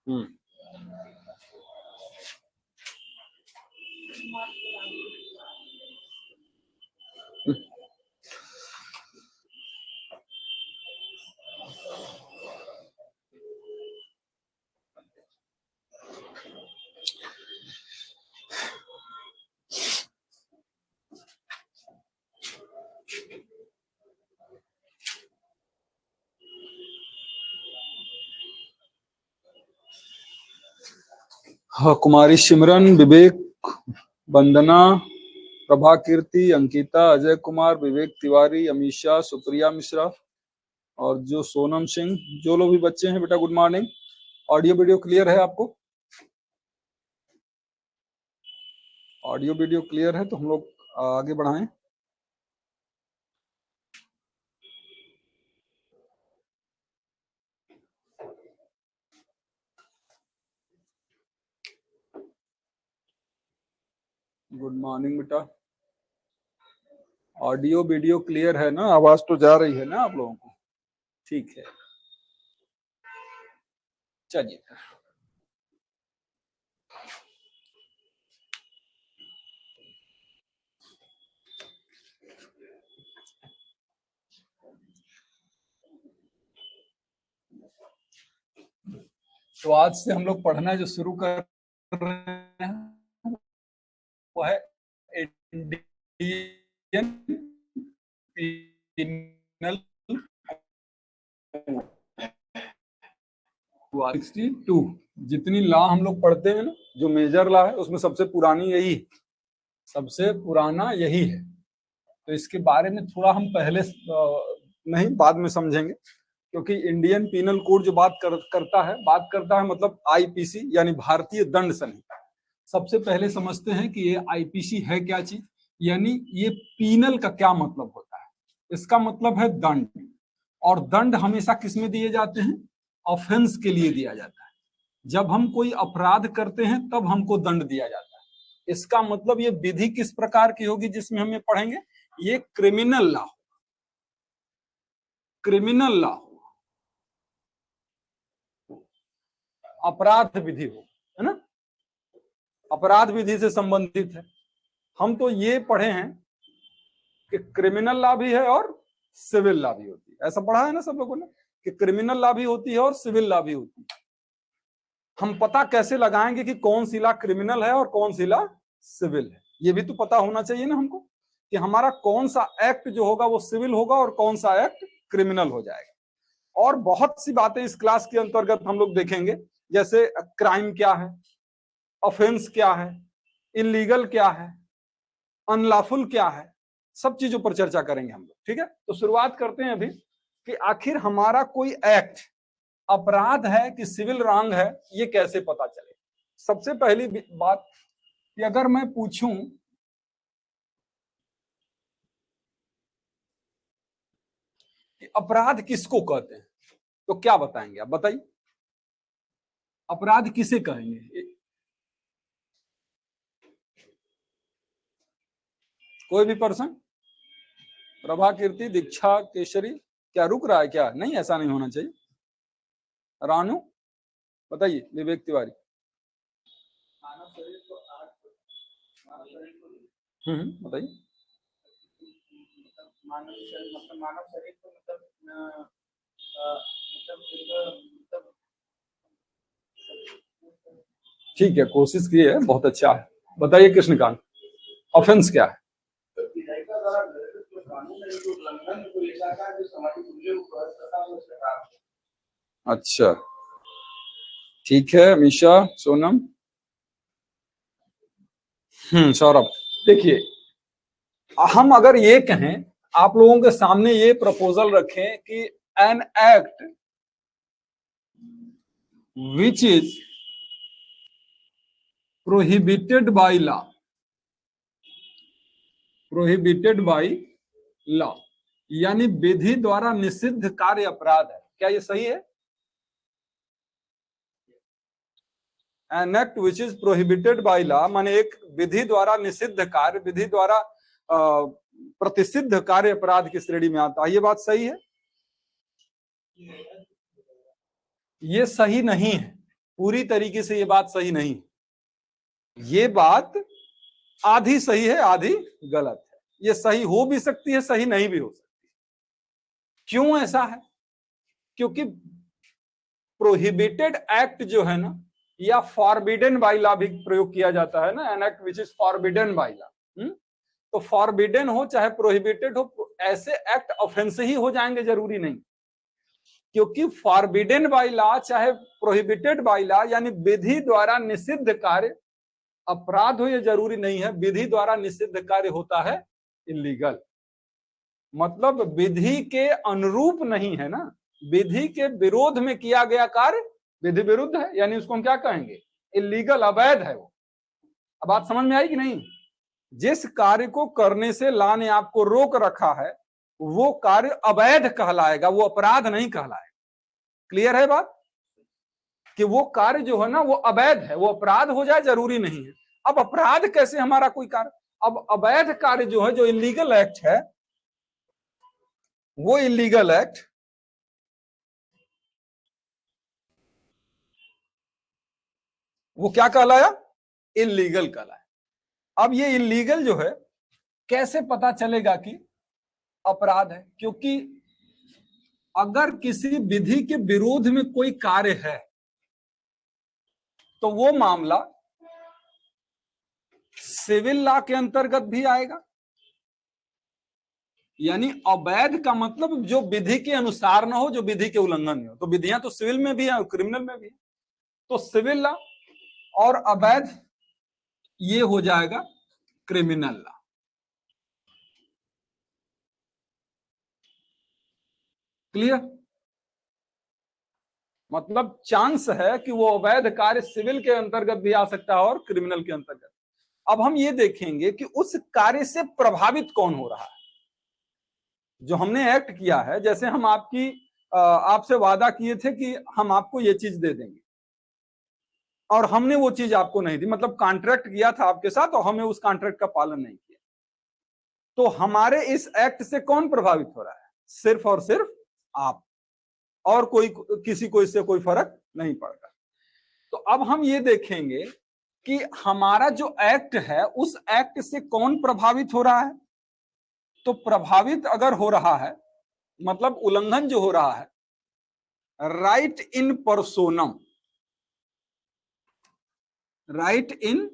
हम्म। हाँ, कुमारी सिमरन, विवेक, वंदना, प्रभा कीर्ति, अंकिता, अजय कुमार, विवेक तिवारी, अमीषा, सुप्रिया मिश्रा और जो सोनम सिंह, जो लोग भी बच्चे हैं बेटा good morning. Audio video clear है आपको? ऑडियो वीडियो क्लियर है तो हम लोग आगे बढ़ाएं। गुड मॉर्निंग बेटा। ऑडियो वीडियो क्लियर है ना? आवाज तो जा रही है ना आप लोगों को? ठीक है, चलिए। तो आज से हम लोग पढ़ना जो शुरू कर रहे हैं वो है इंडियन पीनल 62। जितनी लॉ हम लोग पढ़ते हैं ना, जो मेजर लॉ है उसमें सबसे पुरानी यही है, सबसे पुराना यही है। तो इसके बारे में थोड़ा हम पहले नहीं बाद में समझेंगे, क्योंकि इंडियन पीनल कोड जो बात करता है मतलब आईपीसी यानी भारतीय दंड संहिता। सबसे पहले समझते हैं कि ये आईपीसी है क्या चीज, यानी ये पीनल का क्या मतलब होता है। इसका मतलब है दंड, और दंड हमेशा किसमें दिए जाते हैं? ऑफेंस के लिए दिया जाता है। जब हम कोई अपराध करते हैं तब हमको दंड दिया जाता है। इसका मतलब ये विधि किस प्रकार की होगी जिसमें हम ये पढ़ेंगे? ये क्रिमिनल लॉ, क्रिमिनल लॉ, अपराध विधि हो, है ना? अपराध विधि से संबंधित है। हम तो ये पढ़े हैं कि क्रिमिनल लॉ भी है और सिविल लॉ भी होती है। ऐसा पढ़ा है ना सब लोगों ने कि क्रिमिनल लॉ भी होती है और सिविल लॉ भी होती है। हम पता कैसे लगाएंगे कि कौन सी लॉ क्रिमिनल है और कौन सी लॉ सिविल है? ये भी तो पता होना चाहिए ना हमको, कि हमारा कौन सा एक्ट जो होगा वो सिविल होगा और कौन सा एक्ट क्रिमिनल हो जाएगा। और बहुत सी बातें इस क्लास के अंतर्गत हम लोग देखेंगे, जैसे क्राइम क्या है, ऑफेंस क्या है, इलीगल क्या है, अनलॉफुल क्या है, सब चीजों पर चर्चा करेंगे हम लोग। ठीक है, तो शुरुआत करते हैं अभी कि आखिर हमारा कोई एक्ट अपराध है कि सिविल रॉन्ग है, ये कैसे पता चले। सबसे पहली बात कि अगर मैं पूछूं कि अपराध किसको कहते हैं तो क्या बताएंगे आप? बताइए, अपराध किसे कहेंगे? कोई भी पर्सन? प्रभा कीर्ति, दीक्षा, केशरी, क्या रुक रहा है क्या? नहीं, ऐसा नहीं होना चाहिए। रानू बताइए, विवेक तिवारी। बताइए। मानव शरीर को ठीक है, कोशिश की है, बहुत अच्छा है। बताइए कृष्णकांत, ऑफेंस क्या है? अच्छा, ठीक है। अमीषा, सोनम, सौरभ। देखिए, हम अगर ये कहें, आप लोगों के सामने ये प्रपोजल रखें कि an act which is prohibited by law, prohibited by law यानी विधि द्वारा निषिद्ध कार्य अपराध है, क्या ये सही है? An act which is prohibited by law माने एक विधि द्वारा निषिद्ध कार्य, विधि द्वारा प्रतिषिद्ध कार्य अपराध की श्रेणी में आता है। ये बात सही है? ये सही नहीं है, पूरी तरीके से ये बात सही नहीं है। ये बात आधी सही है आधी गलत है। ये सही हो भी सकती है, सही नहीं भी हो सकती। क्यों ऐसा है? क्योंकि प्रोहिबिटेड एक्ट जो है ना, या फॉरबिडन बाय लॉ भी प्रयोग किया जाता है ना, an act which is forbidden by law. तो फॉरबिडन हो चाहे प्रोहिबिटेड हो, ऐसे एक्ट ऑफेंस ही हो जाएंगे, जरूरी नहीं। क्योंकि फॉरबिडन बाय लॉ चाहे प्रोहिबिटेड बाय लॉ, यानी विधि द्वारा निषिद्ध कार्य अपराध हो, ये जरूरी नहीं है। विधि द्वारा निषिद्ध कार्य होता है इलीगल, मतलब विधि के अनुरूप नहीं है ना, विधि के विरोध में किया गया कार्य विधि विरुद्ध है, यानी उसको हम क्या कहेंगे? इलीगल, अवैध है वो। अब बात समझ में आई कि नहीं? जिस कार्य को करने से लॉ ने आपको रोक रखा है वो कार्य अवैध कहलाएगा, वो अपराध नहीं कहलाएगा। क्लियर है बात? कि वो कार्य जो है ना वो अवैध है, वो अपराध हो जाए जरूरी नहीं है। अब अपराध कैसे हमारा कोई कार्य? अब अवैध कार्य जो है, जो इलीगल एक्ट है, वो इलीगल एक्ट वो क्या कहलाया? इलीगल कहलाया। अब ये इलीगल जो है कैसे पता चलेगा कि अपराध है? क्योंकि अगर किसी विधि के विरोध में कोई कार्य है तो वो मामला सिविल लॉ के अंतर्गत भी आएगा। यानी अवैध का मतलब जो विधि के अनुसार ना हो, जो विधि के उल्लंघन में हो। तो विधियां तो सिविल में भी है और क्रिमिनल में भी है। तो सिविल लॉ और अवैध ये हो जाएगा क्रिमिनल लॉ। क्लियर? मतलब चांस है कि वो अवैध कार्य सिविल के अंतर्गत भी आ सकता है और क्रिमिनल के अंतर्गत। अब हम ये देखेंगे कि उस कार्य से प्रभावित कौन हो रहा है। जो हमने एक्ट किया है, जैसे हम आपसे वादा किए थे कि हम आपको ये चीज दे देंगे और हमने वो चीज आपको नहीं दी, मतलब कॉन्ट्रैक्ट किया था आपके साथ और हमने उस कॉन्ट्रैक्ट का पालन नहीं किया। तो हमारे इस एक्ट से कौन प्रभावित हो रहा है? सिर्फ और सिर्फ आप, और कोई, किसी को इससे कोई फर्क नहीं पड़ता। तो अब हम ये देखेंगे कि हमारा जो एक्ट है उस एक्ट से कौन प्रभावित हो रहा है। तो प्रभावित अगर हो रहा है, मतलब उल्लंघन जो हो रहा है, राइट इन पर्सोनम, राइट इन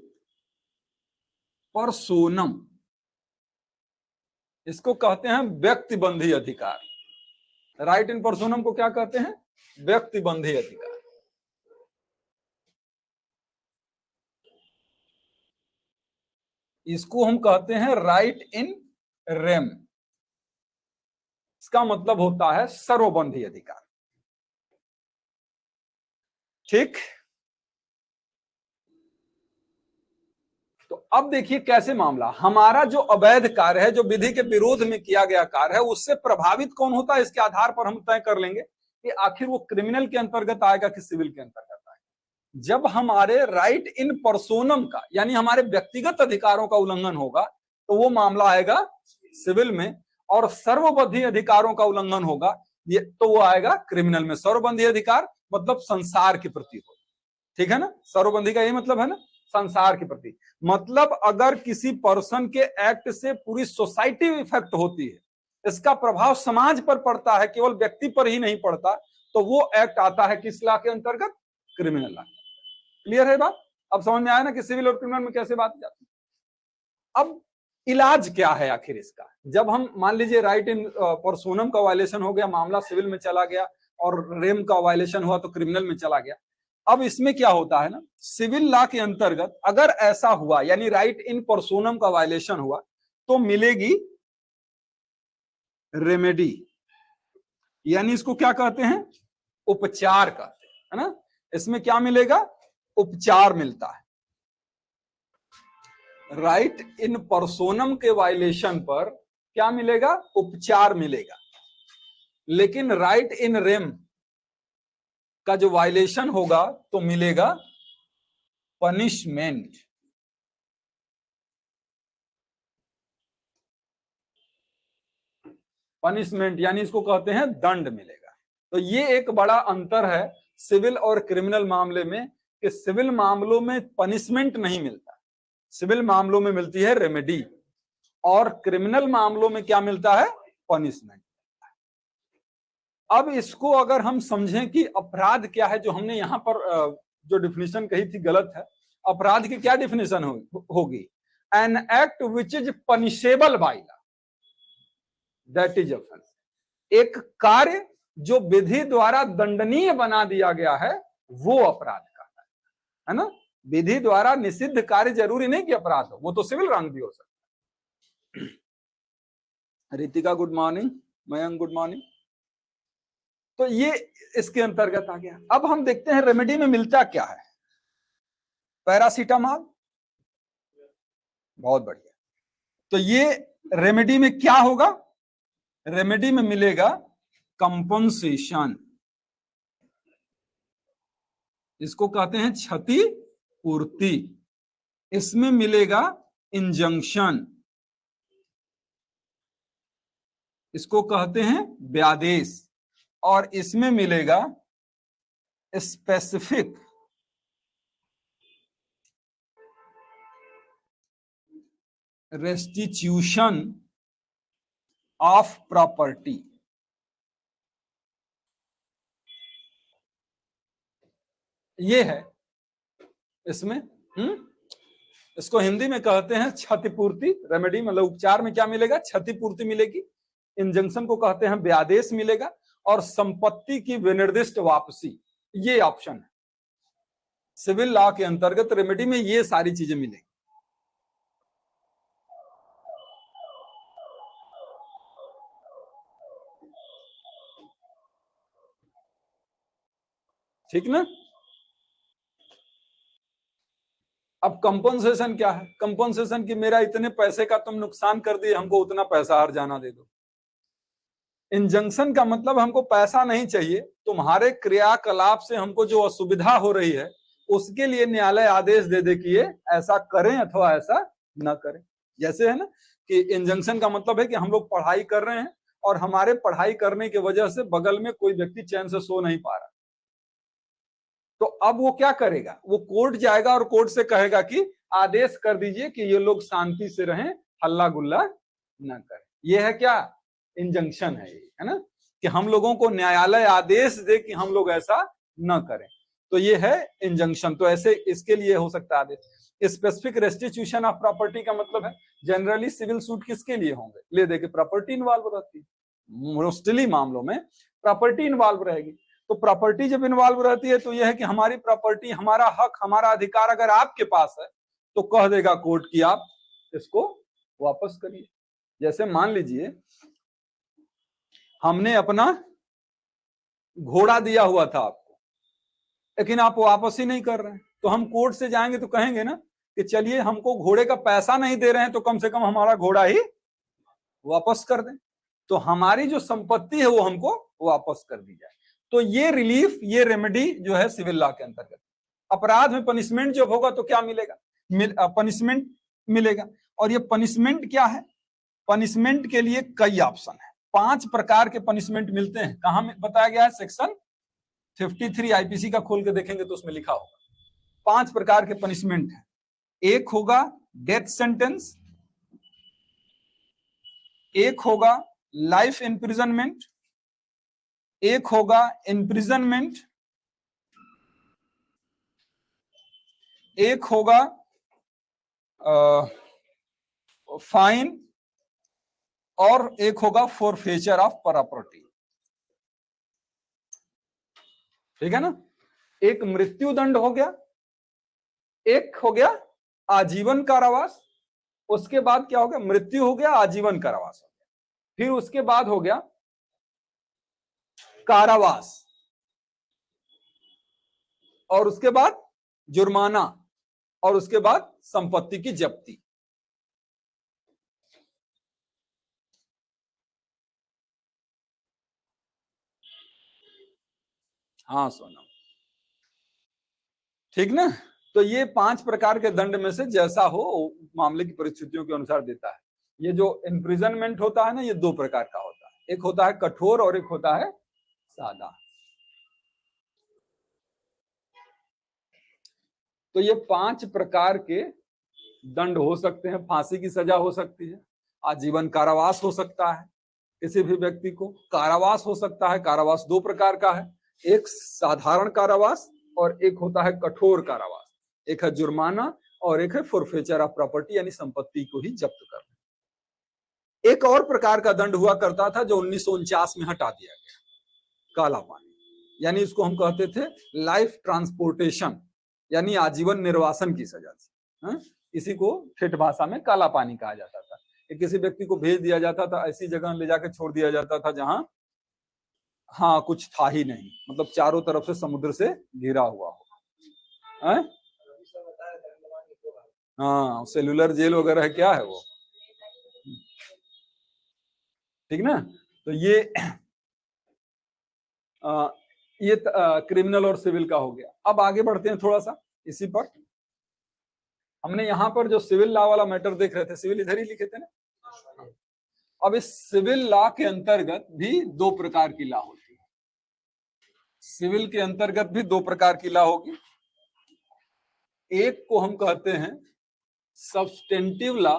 पर्सोनम, इसको कहते हैं व्यक्तिबंधी अधिकार। राइट इन पर्सोनम को क्या कहते हैं? व्यक्तिबंधी अधिकार। इसको हम कहते हैं राइट इन रेम। इसका मतलब होता है सर्वबंधी अधिकार। ठीक? तो अब देखिए कैसे मामला, हमारा जो अवैध कार्य है, जो विधि के विरोध में किया गया कार्य है, उससे प्रभावित कौन होता है, इसके आधार पर हम तय कर लेंगे कि आखिर वो क्रिमिनल के अंतर्गत आएगा कि सिविल के अंतर्गत आएगा। जब हमारे राइट इन पर्सोनम का, यानी हमारे व्यक्तिगत अधिकारों का उल्लंघन होगा तो वो मामला आएगा सिविल में, और सर्वबंधी अधिकारों का उल्लंघन होगा ये तो वो आएगा क्रिमिनल में। सर्वबंधी अधिकार मतलब संसार के प्रति हो, ठीक है ना? सर्वबंधी का ये मतलब है ना, संसार के प्रति। मतलब अगर किसी पर्सन के एक्ट से पूरी सोसाइटी इफेक्ट होती है, इसका प्रभाव समाज पर पड़ता है, केवल व्यक्ति पर ही नहीं पड़ता, तो वो एक्ट आता है किस लॉ के अंतर्गत? Criminal law. क्लियर है बात? अब समझ में आया ना कि सिविल और क्रिमिनल में कैसे बात जाती है। अब इलाज क्या है आखिर इसका? जब हम मान लीजिए राइट इन पर्सोनम का वायलेशन हो गया, मामला सिविल में चला गया, और रेम का वायलेशन हुआ तो क्रिमिनल में चला गया। अब इसमें क्या होता है ना, सिविल लॉ के अंतर्गत अगर ऐसा हुआ, यानी राइट इन पर्सोनम का वायलेशन हुआ, तो मिलेगी रेमेडी, यानी इसको क्या कहते हैं? उपचार कहते हैं, है ना? इसमें क्या मिलेगा? उपचार मिलता है। राइट इन पर्सोनम के वायलेशन पर क्या मिलेगा? उपचार मिलेगा। लेकिन राइट इन रेम का जो वायलेशन होगा तो मिलेगा पनिशमेंट। पनिशमेंट यानी इसको कहते हैं दंड मिलेगा। तो ये एक बड़ा अंतर है सिविल और क्रिमिनल मामले में कि सिविल मामलों में पनिशमेंट नहीं मिलता, सिविल मामलों में मिलती है रेमेडी, और क्रिमिनल मामलों में क्या मिलता है? पनिशमेंट। अब इसको अगर हम समझें कि अपराध क्या है, जो हमने यहां पर जो डिफिनेशन कही थी गलत है। अपराध की क्या डिफिनेशन होगी? An act which is punishable by law, that is offence. एक कार्य जो विधि द्वारा दंडनीय बना दिया गया है वो अपराध का है ना। विधि द्वारा निषिद्ध कार्य जरूरी नहीं कि अपराध हो, वो तो सिविल रंग भी हो सकता है। Ritika good morning, Mayank good morning. तो ये इसके अंतर्गत आ गया। अब हम देखते हैं रेमेडी में मिलता क्या है। पैरासीटामॉल, बहुत बढ़िया। तो ये रेमेडी में क्या होगा? रेमेडी में मिलेगा कंपनसेशन, इसको कहते हैं क्षति पूर्ति। इसमें मिलेगा इंजंक्शन, इसको कहते हैं व्यादेश, और इसमें मिलेगा स्पेसिफिक रेस्टिट्यूशन ऑफ प्रॉपर्टी। ये है इसमें। इसको हिंदी में कहते हैं क्षतिपूर्ति। रेमेडी मतलब उपचार में क्या मिलेगा? क्षतिपूर्ति मिलेगी। इंजंक्शन को कहते हैं व्यादेश मिलेगा, और संपत्ति की विनिर्दिष्ट वापसी, ये ऑप्शन है। सिविल लॉ के अंतर्गत रेमेडी में ये सारी चीजें मिलेगी। ठीक ना। अब कंपनसेशन क्या है? कंपनसेशन की मेरा इतने पैसे का तुम नुकसान कर दिए, हमको उतना पैसा हर्जाना दे दो। इंजंक्शन का मतलब हमको पैसा नहीं चाहिए, तुम्हारे क्रियाकलाप से हमको जो असुविधा हो रही है उसके लिए न्यायालय आदेश दे दे कि ये ऐसा करें अथवा ऐसा न करें। जैसे है ना कि इंजंक्शन का मतलब है कि हम लोग पढ़ाई कर रहे हैं और हमारे पढ़ाई करने की वजह से बगल में कोई व्यक्ति चैन से सो नहीं पा रहा, तो अब वो क्या करेगा? वो कोर्ट जाएगा और कोर्ट से कहेगा कि आदेश कर दीजिए कि ये लोग शांति से रहें, हल्ला गुल्ला न करें। ये है क्या? इंजंक्शन है ये, है ना, कि हम लोगों को न्यायालय आदेश दे कि हम लोग ऐसा न करें, तो ये है इंजंक्शन। तो ऐसे इसके लिए हो सकता है आदेश। स्पेसिफिक रेस्टिट्यूशन ऑफ प्रॉपर्टी का मतलब है जनरली सिविल सूट किसके लिए होंगे? ले दे के प्रॉपर्टी इन्वॉल्व रहती है, मोस्टली मामलों में प्रॉपर्टी इन्वॉल्व रहेगी। तो प्रॉपर्टी जब इन्वॉल्व रहती है तो यह है कि हमारी प्रॉपर्टी, हमारा हक, हमारा अधिकार अगर आपके पास है तो कह देगा कोर्ट कि आप इसको वापस करिए। जैसे मान लीजिए हमने अपना घोड़ा दिया हुआ था आपको, लेकिन आप वापस ही नहीं कर रहे हैं, तो हम कोर्ट से जाएंगे तो कहेंगे ना कि चलिए हमको घोड़े का पैसा नहीं दे रहे हैं तो कम से कम हमारा घोड़ा ही वापस कर दें, तो हमारी जो संपत्ति है वो हमको वापस कर दी जाए। तो ये रिलीफ, ये रेमेडी जो है सिविल लॉ के अंतर्गत। अपराध में पनिशमेंट जब होगा तो क्या मिलेगा? पनिशमेंट मिलेगा। और ये पनिशमेंट क्या है? पनिशमेंट के लिए कई ऑप्शन है। 5 प्रकार के पनिशमेंट मिलते हैं। कहां में बताया गया है? सेक्शन 53 आईपीसी का खोल के देखेंगे तो उसमें लिखा होगा 5 प्रकार के पनिशमेंट है। एक होगा डेथ सेंटेंस, एक होगा लाइफ इम्प्रिजनमेंट, एक होगा इम्प्रिजनमेंट, एक होगा फाइन, और एक होगा फॉरफेचर ऑफ प्रॉपर्टी। ठीक है ना। एक मृत्यु दंड हो गया, एक हो गया आजीवन कारावास, उसके बाद क्या हो गया? मृत्यु हो गया, आजीवन कारावास हो गया, फिर उसके बाद हो गया कारावास, और उसके बाद जुर्माना, और उसके बाद संपत्ति की जब्ती। हाँ सोना, ठीक ना। तो ये 5 प्रकार के दंड में से जैसा हो मामले की परिस्थितियों के अनुसार देता है। ये जो इम्प्रिजनमेंट होता है ना, ये 2 प्रकार का होता है, एक होता है कठोर और एक होता है सादा। तो ये 5 प्रकार के दंड हो सकते हैं। फांसी की सजा हो सकती है, आजीवन कारावास हो सकता है किसी भी व्यक्ति को, कारावास हो सकता है। कारावास 2 प्रकार का है, एक साधारण कारावास और एक होता है कठोर कारावास। एक है जुर्माना और एक है फॉरफीचर ऑफ प्रॉपर्टी, यानी संपत्ति को ही जब्त करना। एक और प्रकार का दंड हुआ करता था जो 1949 में हटा दिया गया, काला पानी, यानी इसको हम कहते थे लाइफ ट्रांसपोर्टेशन, यानी आजीवन निर्वासन की सजा थी। इसी को ठेठ भाषा में काला पानी कहा जाता था। किसी व्यक्ति को भेज दिया जाता था, ऐसी जगह ले जाकर छोड़ दिया जाता था जहां कुछ था ही नहीं, मतलब चारों तरफ से समुद्र से घिरा हुआ हो। सेलुलर जेल वगैरह है, क्या है वो, ठीक ना। तो ये क्रिमिनल और सिविल का हो गया। अब आगे बढ़ते हैं थोड़ा सा इसी पर। हमने यहां पर जो सिविल लॉ वाला मैटर देख रहे थे, सिविल इधर ही लिखे थे ना। अब इस सिविल लॉ के अंतर्गत भी 2 प्रकार की लॉ होती है। सिविल के अंतर्गत भी 2 प्रकार की लॉ होगी। एक को हम कहते हैं सब्सटेंटिव लॉ,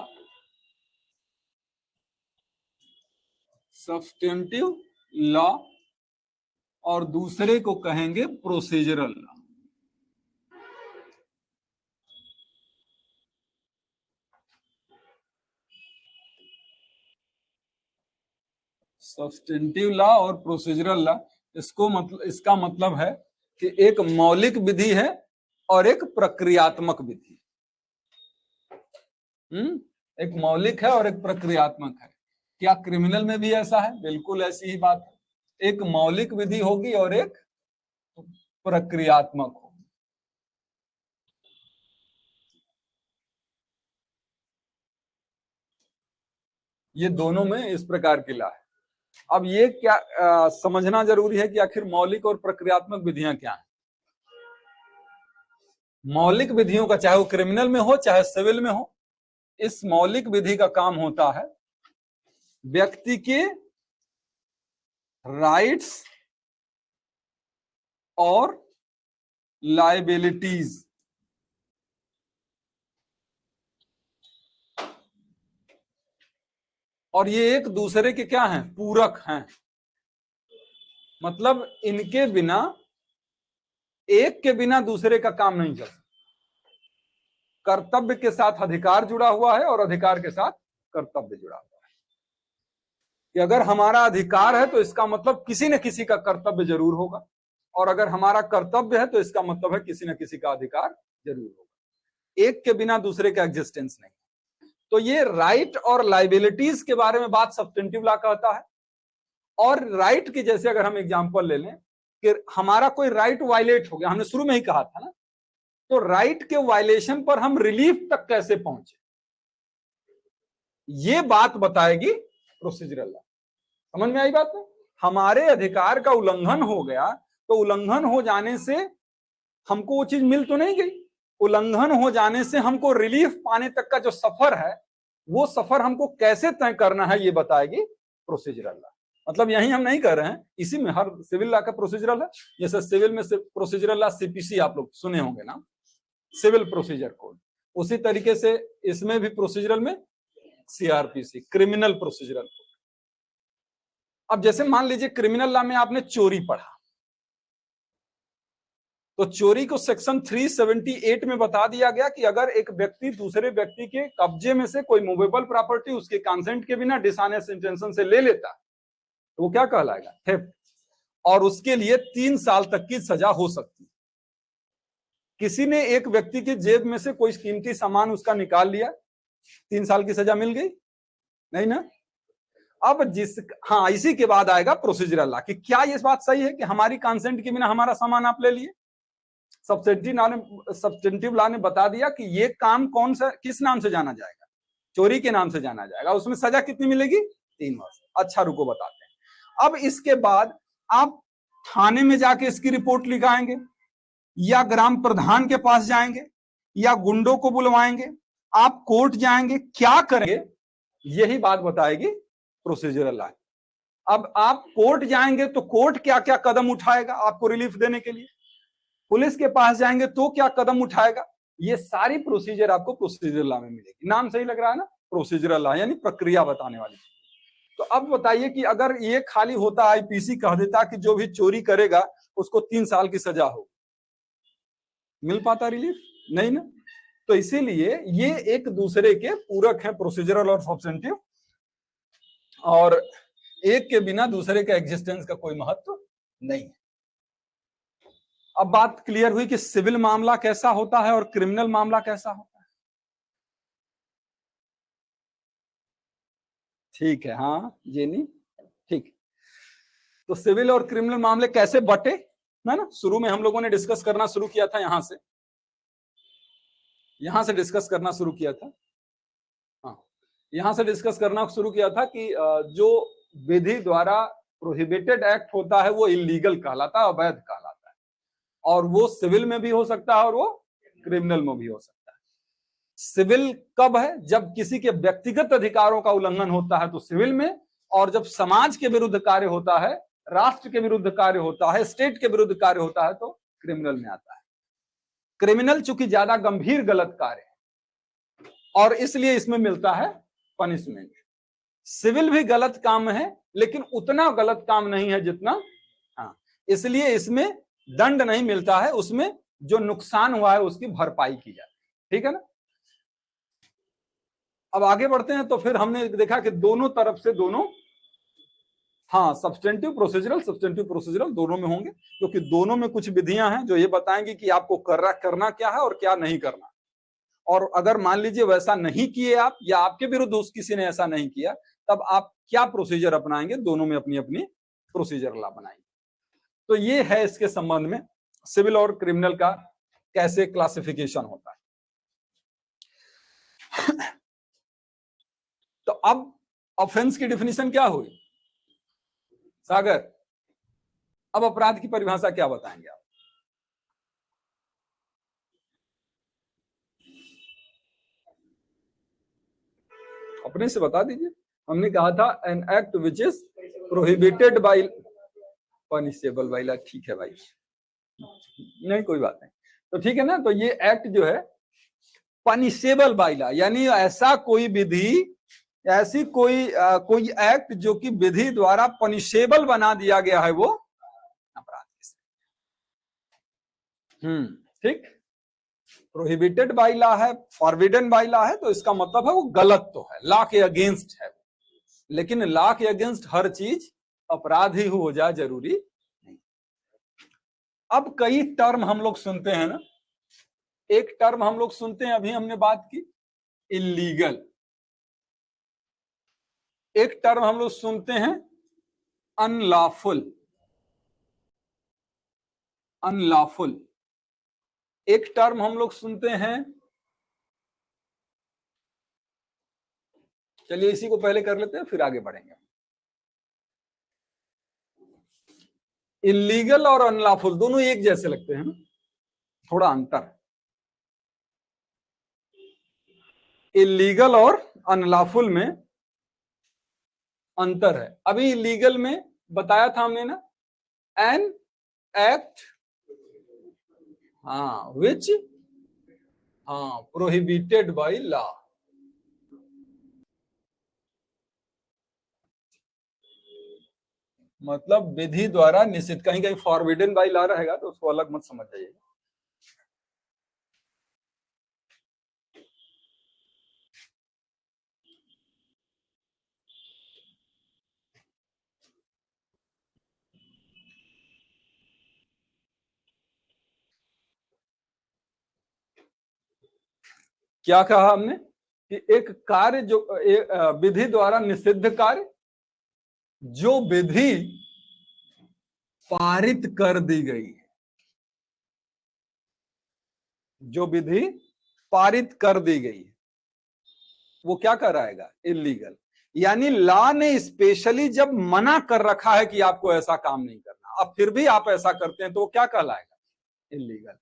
और दूसरे को कहेंगे प्रोसीजरल लॉ। सब्सटेंटिव लॉ और प्रोसीजरल लॉ, इसका मतलब है कि एक मौलिक विधि है और एक प्रक्रियात्मक विधि। एक मौलिक है और एक प्रक्रियात्मक है। क्या क्रिमिनल में भी ऐसा है? बिल्कुल ऐसी ही बात है। एक मौलिक विधि होगी और एक प्रक्रियात्मक होगी। ये दोनों में इस प्रकार की लॉ है। अब ये क्या समझना जरूरी है कि आखिर मौलिक और प्रक्रियात्मक विधियां क्या हैं। मौलिक विधियों का, चाहे वो क्रिमिनल में हो चाहे सिविल में हो, इस मौलिक विधि का काम होता है व्यक्ति के राइट्स और लायबिलिटीज, और ये एक दूसरे के क्या हैं, पूरक हैं। मतलब इनके बिना, एक के बिना दूसरे का काम नहीं चल सकता। कर्तव्य के साथ अधिकार जुड़ा हुआ है और अधिकार के साथ कर्तव्य जुड़ा हुआ है। कि अगर हमारा अधिकार है तो इसका मतलब किसी न किसी का कर्तव्य जरूर होगा, और अगर हमारा कर्तव्य है तो इसका मतलब है किसी न किसी का अधिकार जरूर होगा। एक के बिना दूसरे का एग्जिस्टेंस नहीं। तो ये राइट और लाइबिलिटीज के बारे में बात सब्सटेंटिव लॉ कहता है। और राइट की, जैसे अगर हम एग्जांपल ले लें कि हमारा कोई राइट वायलेट हो गया, हमने शुरू में ही कहा था ना, तो राइट के वायलेशन पर हम रिलीफ तक कैसे पहुंचे, ये बात बताएगी प्रोसीजरल लॉ। समझ में आई बात है? हमारे अधिकार का उल्लंघन हो गया, तो उल्लंघन हो जाने से हमको वो चीज मिल तो नहीं गई, उल्लंघन हो जाने से हमको रिलीफ पाने तक का जो सफर है, वो सफर हमको कैसे तय करना है, ये बताएगी प्रोसीजरल लॉ। मतलब यही हम नहीं कर रहे हैं, इसी में हर सिविल लॉ का प्रोसीजरल है। जैसे सिविल में प्रोसीजरल लॉ सीपीसी आप लोग सुने होंगे ना, सिविल प्रोसीजर कोड, उसी तरीके से इसमें भी प्रोसीजरल में सीआरपीसी, क्रिमिनल प्रोसीजरल कोड। अब जैसे मान लीजिए क्रिमिनल लॉ में आपने चोरी पढ़ा, तो चोरी को सेक्शन 378 में बता दिया गया कि अगर एक व्यक्ति दूसरे व्यक्ति के कब्जे में से कोई मूवेबल प्रॉपर्टी उसके कंसेंट के बिना डिसऑनेस्ट इंटेंशन से ले लेता, तो वो क्या कहलाएगा, थेफ्ट, और उसके लिए 3 साल तक की सजा हो सकती है। किसी ने एक व्यक्ति की जेब में से कोई कीमती सामान उसका निकाल लिया, 3 साल की सजा मिल गई नहीं ना। अब इसी के बाद आएगा प्रोसीजरल लॉ कि क्या ये बात सही है कि हमारी कंसेंट के बिना हमारा सामान आप ले लिए। सब्सटेंटिव लॉ ने बता दिया कि ये काम कौन सा, किस नाम से जाना जाएगा, चोरी के नाम से जाना जाएगा। उसमें सजा कितनी मिलेगी, 3 वर्ष। अच्छा रुको बताते हैं। अब इसके बाद आप थाने में जाके इसकी रिपोर्ट लिखाएंगे, या ग्राम प्रधान के पास जाएंगे, या गुंडों को बुलवाएंगे, आप कोर्ट जाएंगे, क्या करेंगे, यही बात बताएगी प्रोसीजरल लॉ। अब आप कोर्ट जाएंगे तो कोर्ट क्या क्या कदम उठाएगा आपको रिलीफ देने के लिए, पुलिस के पास जाएंगे तो क्या कदम उठाएगा, ये सारी प्रोसीजर आपको प्रोसीजर लॉ में मिलेगी। नाम सही लग रहा है ना, प्रोसीजरल लॉ, यानी प्रक्रिया बताने वाली। तो अब बताइए कि अगर ये खाली होता, आईपीसी कह देता कि जो भी चोरी करेगा उसको 3 साल की सजा हो, मिल पाता रिलीफ? नहीं ना। तो इसीलिए ये एक दूसरे के पूरक हैं, प्रोसीजरल और सब्स्टेंटिव, और एक के बिना दूसरे का एग्जिस्टेंस का कोई महत्व नहीं है। अब बात क्लियर हुई कि सिविल मामला कैसा होता है और क्रिमिनल मामला कैसा होता है। ठीक है, हाँ जेनी, ठीक। तो सिविल और क्रिमिनल मामले कैसे बटे, है ना। शुरू में हम लोगों ने डिस्कस करना शुरू किया था, यहां से डिस्कस करना शुरू किया था। हाँ, यहां से डिस्कस करना शुरू किया था कि जो विधि द्वारा प्रोहिबिटेड एक्ट होता है वो इलीगल कहलाता है, अवैध कहलाता है, और वो सिविल में भी हो सकता है और वो क्रिमिनल में भी हो सकता है। सिविल कब है? जब किसी के व्यक्तिगत अधिकारों का उल्लंघन होता है तो सिविल में, और जब समाज के विरुद्ध कार्य होता है, राष्ट्र के विरुद्ध कार्य होता है, स्टेट के विरुद्ध कार्य होता है, तो क्रिमिनल में आता है। क्रिमिनल चूंकि ज्यादा गंभीर गलत कार्य है और इसलिए इसमें मिलता है पनिशमेंट। सिविल भी गलत काम है लेकिन उतना गलत काम नहीं है जितना, हाँ, इसलिए इसमें दंड नहीं मिलता है, उसमें जो नुकसान हुआ है उसकी भरपाई की जाती है। ठीक है ना। अब आगे बढ़ते हैं। तो फिर हमने देखा कि दोनों तरफ से दोनों, हाँ, सब्स्टेंटिव प्रोसीजरल दोनों में होंगे, क्योंकि दोनों में कुछ विधियां हैं जो ये बताएंगी कि आपको करना क्या है और क्या नहीं करना। और अगर मान लीजिए वैसा नहीं किए आप, या आपके विरुद्ध उस किसी ने ऐसा नहीं किया, तब आप क्या प्रोसीजर अपनाएंगे। दोनों में अपनी अपनी प्रोसीजर ला बनाएंगे। तो ये है इसके संबंध में सिविल और क्रिमिनल का कैसे क्लासिफिकेशन होता है। तो अब ऑफेंस की डिफिनीशन क्या हुई सागर? अब अपराध की परिभाषा क्या बताएंगे आप? अपने से बता दीजिए। हमने कहा था an act which is prohibited by punishable by law. ठीक है भाई, नहीं कोई बात नहीं, तो ठीक है ना। तो ये एक्ट जो है पनिशेबल बाय लॉ, यानी ऐसा कोई विधि, ऐसी कोई एक्ट जो कि विधि द्वारा पनिशेबल बना दिया गया है, वो अपराध। ठीक। प्रोहिबिटेड बाय लॉ है, फॉरबिडन बाय लॉ है, तो इसका मतलब है वो गलत तो है, लॉ के अगेंस्ट है। लेकिन लॉ के अगेंस्ट हर चीज अपराध ही हो जाए जरूरी नहीं। अब कई टर्म हम लोग सुनते हैं ना, एक टर्म हम लोग सुनते हैं, अभी हमने बात की इलीगल, एक टर्म हम लोग सुनते हैं अनलॉफुल, अनलॉफुल, एक टर्म हम लोग सुनते हैं, चलिए इसी को पहले कर लेते हैं फिर आगे बढ़ेंगे। इलीगल और अनलॉफुल दोनों एक जैसे लगते हैं ना, थोड़ा अंतर। इलीगल और अनलॉफुल में अंतर है। अभी इलीगल में बताया था हमने ना, एन एक्ट, हाँ, विच, हाँ, प्रोहिबिटेड बाय लॉ। मतलब विधि द्वारा निषिद्ध, कहीं कहीं फॉरबिडन बाय लॉ रहेगा तो उसको अलग मत समझ जाइए। क्या कहा हमने कि एक कार्य जो विधि द्वारा निषिद्ध कार्य, जो विधि पारित कर दी गई है, जो विधि पारित कर दी गई है, वो क्या कराएगा? इलीगल। यानी लॉ ने स्पेशली जब मना कर रखा है कि आपको ऐसा काम नहीं करना, अब फिर भी आप ऐसा करते हैं तो वो क्या कहलाएगा? इलीगल।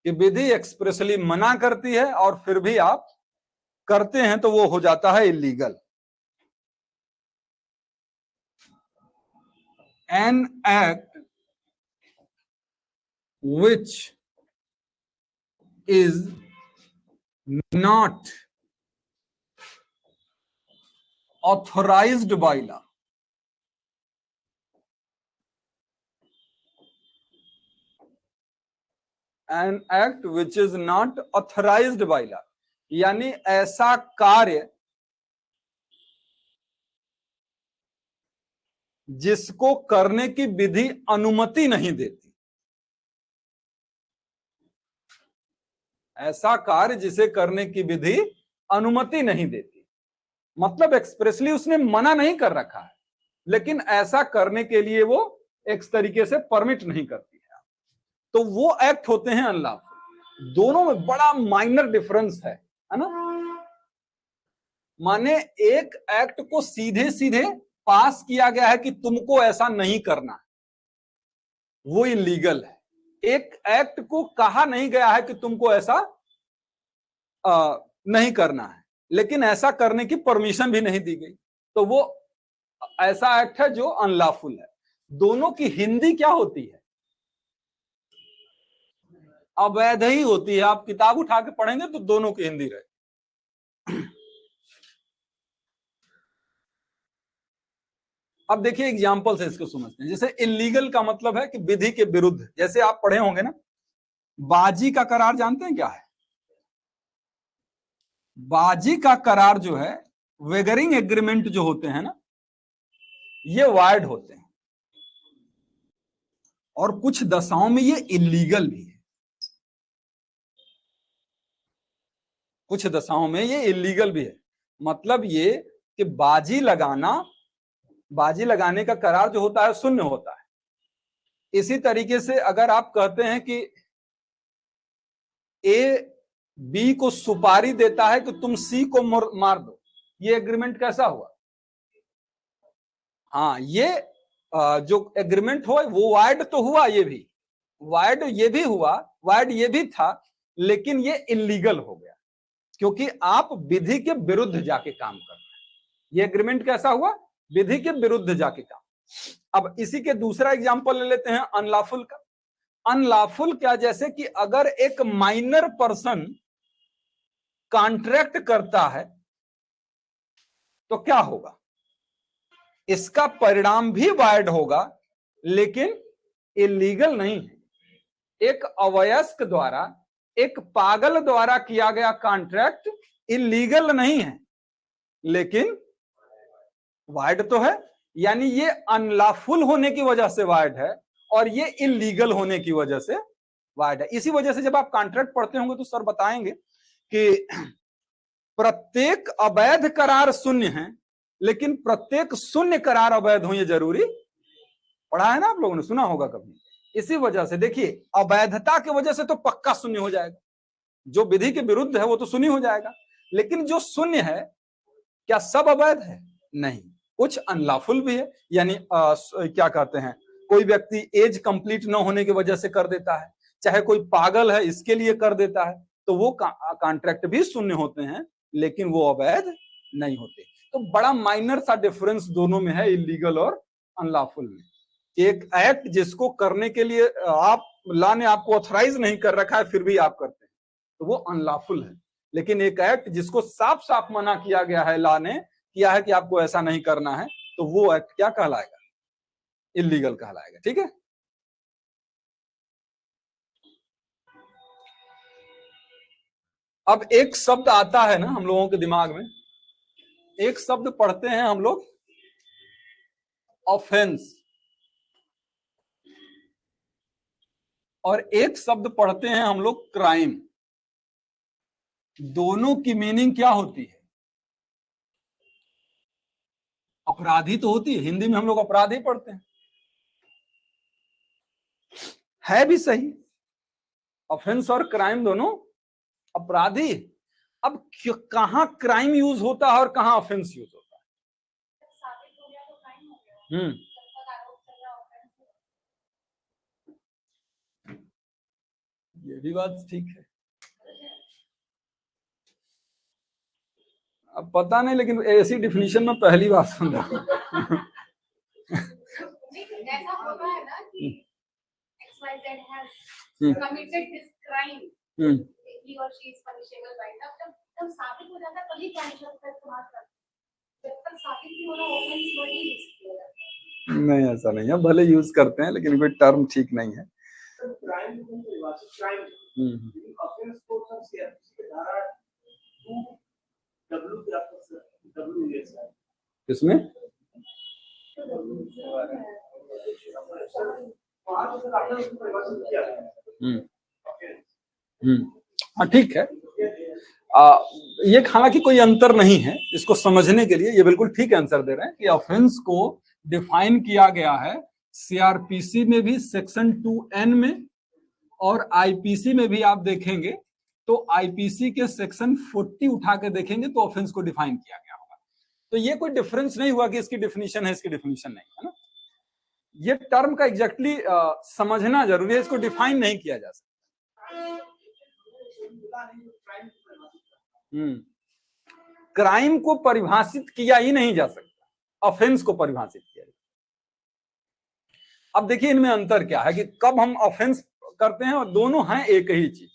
कि विधि एक्सप्रेसली मना करती है और फिर भी आप करते हैं तो वो हो जाता है illegal. An act which is not authorized by law. An act which is not authorized by law, यानी ऐसा कार्य जिसको करने की विधि अनुमति नहीं देती, ऐसा कार्य जिसे करने की विधि अनुमति नहीं देती, मतलब एक्सप्रेसली उसने मना नहीं कर रखा है, लेकिन ऐसा करने के लिए वो एक तरीके से परमिट नहीं करती है, तो वो एक्ट होते हैं अनलॉफुल। दोनों में बड़ा माइनर डिफरेंस है ना। माने एक एक्ट को सीधे सीधे पास किया गया है कि तुमको ऐसा नहीं करना, वो इलीगल है। एक एक्ट को कहा नहीं गया है कि तुमको ऐसा नहीं करना है, लेकिन ऐसा करने की परमिशन भी नहीं दी गई, तो वो ऐसा एक्ट है जो अनलॉफुल है। दोनों की हिंदी क्या होती है? अवैध ही होती है। आप किताब उठा के पढ़ेंगे तो दोनों की हिंदी रहे। अब देखिए एग्जाम्पल से इसको समझते हैं। जैसे इलीगल का मतलब है कि विधि के विरुद्ध। जैसे आप पढ़े होंगे ना, बाजी का करार जानते हैं क्या है? बाजी का करार जो है, वेगरिंग एग्रीमेंट जो होते हैं ना, ये वायड होते हैं और कुछ दशाओं में ये इलीगल भी है। कुछ दशाओं में ये इलीगल भी है। मतलब ये कि बाजी लगाने का करार जो होता है शून्य होता है। इसी तरीके से अगर आप कहते हैं कि ए बी को सुपारी देता है कि तुम सी को मार दो, ये एग्रीमेंट कैसा हुआ? हाँ, ये जो एग्रीमेंट हुआ वो वायड तो हुआ, ये भी वायड, ये भी हुआ वायड, ये भी था, लेकिन ये इलीगल हो गया क्योंकि आप विधि के विरुद्ध जाके काम कर रहे हैं। ये एग्रीमेंट कैसा हुआ? विधि के विरुद्ध जाके काम। अब इसी के दूसरा एग्जांपल ले लेते हैं अनलॉफुल का। अनलॉफुल क्या? जैसे कि अगर एक माइनर पर्सन कॉन्ट्रैक्ट करता है तो क्या होगा? इसका परिणाम भी वायड होगा, लेकिन इलीगल नहीं है। एक अवयस्क द्वारा, एक पागल द्वारा किया गया कॉन्ट्रैक्ट इलीगल नहीं है, लेकिन वायड तो है। यानी ये अनलॉफुल होने की वजह से वायड है और ये इलीगल होने की वजह से वायड है। इसी वजह से जब आप कॉन्ट्रैक्ट पढ़ते होंगे तो सर बताएंगे कि प्रत्येक अवैध करार शून्य है, लेकिन प्रत्येक शून्य करार अवैध हो, ये जरूरी पढ़ा है ना, आप लोगों ने सुना होगा कभी। इसी वजह से देखिए, अवैधता की वजह से तो पक्का शून्य हो जाएगा। जो विधि के विरुद्ध है वो तो शून्य हो जाएगा, लेकिन जो शून्य है क्या सब अवैध है? नहीं, कुछ अनलॉफुल भी है। यानी क्या कहते हैं, कोई व्यक्ति एज कंप्लीट न होने की वजह से कर देता है, चाहे कोई पागल है इसके लिए कर देता है, तो वो कॉन्ट्रैक्ट भी शून्य होते हैं, लेकिन वो अवैध नहीं होते। तो बड़ा माइनर सा डिफरेंस दोनों में है, इलीगल और अनलॉफुल में। एक एक्ट जिसको करने के लिए आप लॉ ने आपको ऑथराइज नहीं कर रखा है फिर भी आप करते हैं, तो वो अनलॉफुल है। लेकिन एक एक्ट जिसको साफ साफ मना किया गया है, लॉ ने किया है कि आपको ऐसा नहीं करना है, तो वो एक्ट क्या कहलाएगा? इलीगल कहलाएगा। ठीक है। अब एक शब्द आता है ना हम लोगों के दिमाग में, एक शब्द पढ़ते हैं हम लोग ऑफेंस, और एक शब्द पढ़ते हैं हम लोग क्राइम। दोनों की मीनिंग क्या होती है? अपराधी तो होती है, हिंदी में हम लोग अपराधी पढ़ते हैं, है भी सही। ऑफेंस और क्राइम दोनों अपराधी। अब कहां क्राइम यूज होता है और कहां ऑफेंस यूज होता है? ये भी बात ठीक है। अब पता नहीं, लेकिन ऐसी डिफिनीशन में पहली बार सुन रहा हूं। ऐसा होता है ना कि XYZ has committed this crime, he or she is punishable by now, जब साबित हो जाता है तभी crime शब्द का इस्तेमाल करते हैं। जब तक साबित नहीं होना offense word ही यूज किया जाता है। नहीं, ऐसा नहीं है, भले यूज करते हैं लेकिन कोई टर्म ठीक नहीं है। क्राइम को परिभाषित क्राइम ऑफेंस को सब सीआरपीसी के धारा 2 डब्ल्यू ये सर किसमें हाँ ठीक है। ये हालांकि कोई अंतर नहीं है, इसको समझने के लिए ये बिल्कुल ठीक आंसर दे रहे हैं कि ऑफेंस को डिफाइन किया गया है सीआरपीसी में भी सेक्शन 2N में, और आईपीसी में भी आप देखेंगे तो आईपीसी के सेक्शन 40 उठा के देखेंगे तो ऑफेंस को डिफाइन किया गया होगा। तो ये कोई डिफरेंस नहीं हुआ कि इसकी डेफिनेशन है इसकी डेफिनेशन नहीं है ना। ये टर्म का एग्जैक्टली समझना जरूरी है, इसको डिफाइन नहीं किया जा सकता। क्राइम को परिभाषित किया ही नहीं जा सकता, ऑफेंस को परिभाषित किया। अब देखिए इनमें अंतर क्या है कि कब हम ऑफेंस करते हैं और दोनों हैं एक ही चीज।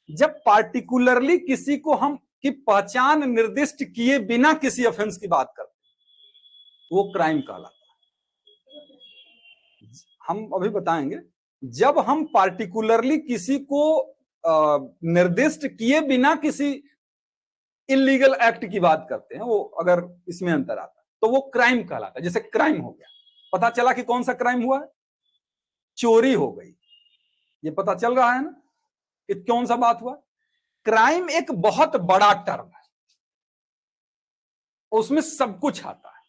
जब पार्टिकुलरली किसी को हम की पहचान निर्दिष्ट किए बिना किसी ऑफेंस की बात करते हैं वो क्राइम कहलाता है। हम अभी बताएंगे, जब हम पार्टिकुलरली किसी को निर्दिष्ट किए बिना किसी इलीगल एक्ट की बात करते हैं, वो अगर इसमें अंतर आता है तो वो क्राइम कहलाता है। जैसे क्राइम हो गया, पता चला कि कौन सा क्राइम हुआ है, चोरी हो गई, ये पता चल रहा है ना कि कौन सा बात हुआ। क्राइम एक बहुत बड़ा टर्म है, उसमें सब कुछ आता है,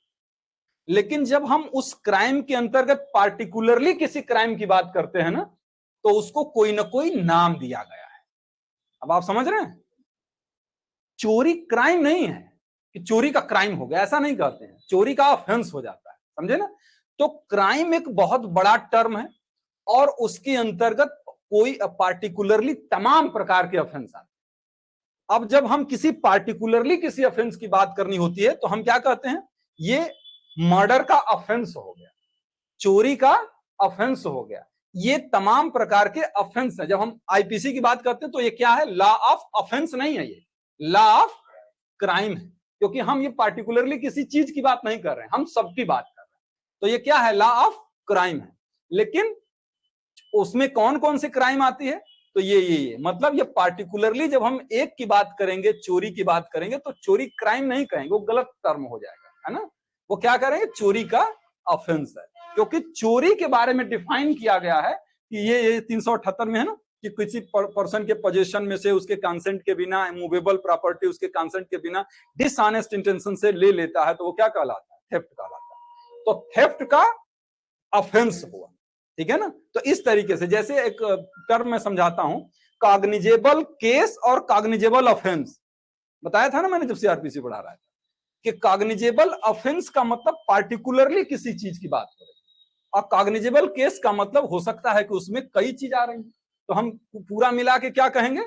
लेकिन जब हम उस क्राइम के अंतर्गत पार्टिकुलरली किसी क्राइम की बात करते हैं ना तो उसको कोई ना कोई नाम दिया गया है। अब आप समझ रहे हैं, चोरी क्राइम नहीं है कि चोरी का क्राइम हो गया, ऐसा नहीं कहते हैं, चोरी का ऑफेंस हो जाता है, समझे ना। तो क्राइम एक बहुत बड़ा टर्म है और उसके अंतर्गत कोई पार्टिकुलरली तमाम प्रकार के ऑफेंस आते हैं। अब जब हम किसी पार्टिकुलरली किसी ऑफेंस की बात करनी होती है तो हम क्या कहते हैं, ये मर्डर का ऑफेंस हो गया, चोरी का ऑफेंस हो गया, ये तमाम प्रकार के ऑफेंस है। जब हम आईपीसी की बात करते हैं तो ये क्या है, लॉ ऑफ ऑफेंस नहीं है, ये लॉ ऑफ क्राइम है, क्योंकि हम ये पार्टिकुलरली किसी चीज की बात नहीं कर रहे हैं, हम सबकी बात कर रहे हैं। तो ये क्या है, लॉ ऑफ क्राइम है। लेकिन उसमें कौन कौन सी क्राइम आती है, तो ये मतलब ये पार्टिकुलरली जब हम एक की बात करेंगे, चोरी की बात करेंगे, तो चोरी क्राइम नहीं कहेंगे, वो गलत टर्म हो जाएगा, है ना। वो क्या करेंगे, चोरी का ऑफेंस है, क्योंकि चोरी के बारे में डिफाइन किया गया है कि ये 378 में है ना, कि किसी पर्सन के पोजीशन में से उसके कंसेंट के बिना मूवेबल प्रॉपर्टी उसके कंसेंट के बिना डिसऑनेस्ट इंटेंशन से ले लेता है तो वो क्या कहलाता है, थेफ्ट कहलाता है। तो थेफ्ट का ऑफेंस हुआ, ठीक है ना। तो इस तरीके से, जैसे एक टर्म मैं समझाता हूं, कॉग्निजेबल केस और कॉग्निजेबल ऑफेंस बताया था ना मैंने जब सीआरपीसी पढ़ा रहा था, कि कॉग्निजेबल ऑफेंस का मतलब पार्टिकुलरली किसी चीज की बात करें, और कॉग्निजेबल केस का मतलब हो सकता है कि उसमें कई चीज आ रही है, तो हम पूरा मिला के क्या कहेंगे,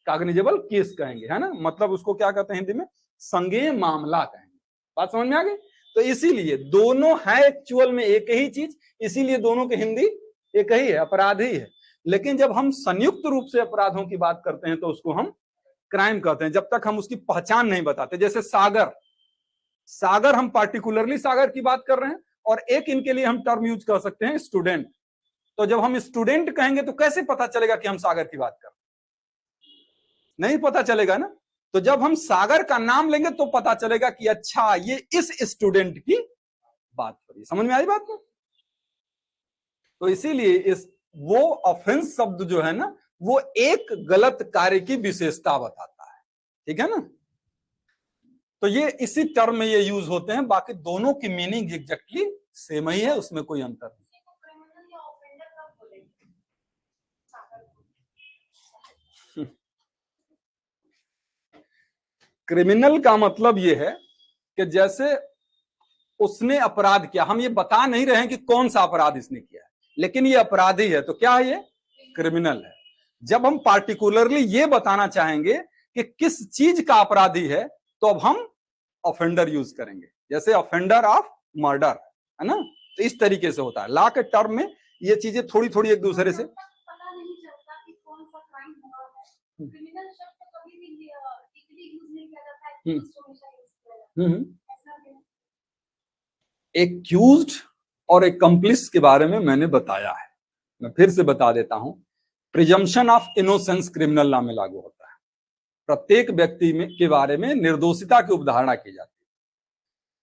कॉग्निजेबल केस कहेंगे, है ना। मतलब उसको क्या कहते हैं हिंदी में, संज्ञेय मामला कहेंगे। बात समझ में आ गई। तो इसीलिए दोनों है एक्चुअल में एक ही चीज, इसीलिए दोनों की हिंदी एक ही है, अपराध ही है। लेकिन जब हम संयुक्त रूप से अपराधों की बात करते हैं तो उसको हम क्राइम कहते हैं, जब तक हम उसकी पहचान नहीं बताते। जैसे सागर, सागर हम पार्टिकुलरली सागर की बात कर रहे हैं, और एक इनके लिए हम टर्म यूज कर सकते हैं स्टूडेंट। तो जब हम स्टूडेंट कहेंगे तो कैसे पता चलेगा कि हम सागर की बात कर रहे हैं, नहीं पता चलेगा ना। तो जब हम सागर का नाम लेंगे तो पता चलेगा कि अच्छा ये इस स्टूडेंट की बात हो रही है। समझ में आई बात में। तो इसीलिए इस वो ऑफेंस शब्द जो है ना, वो एक गलत कार्य की विशेषता बताता है, ठीक है ना। तो ये इसी टर्म में ये यूज होते हैं, बाकी दोनों की मीनिंग एग्जैक्टली सेम ही है, उसमें कोई अंतर नहीं। क्रिमिनल का मतलब ये है कि जैसे उसने अपराध किया, हम ये बता नहीं रहे हैं कि कौन सा अपराध इसने किया है, लेकिन ये अपराधी है, तो क्या है, ये क्रिमिनल है। जब हम पार्टिकुलरली ये बताना चाहेंगे कि किस चीज का अपराधी है, तो अब हम ऑफेंडर यूज करेंगे, जैसे ऑफेंडर ऑफ मर्डर, है ना। तो इस तरीके से होता है लॉ के टर्म में, ये चीजें थोड़ी थोड़ी एक दूसरे से पता नहीं चलता कि कौन सा क्राइम हुआ हम्म। ऐसा भी एक्यूज्ड और एक्कम्प्लिस के बारे में मैंने बताया है, मैं फिर से बता देता हूं। Presumption of innocence criminal law में लागू होता है। प्रत्येक व्यक्ति में के बारे में निर्दोषिता की उपधारणा की जाती है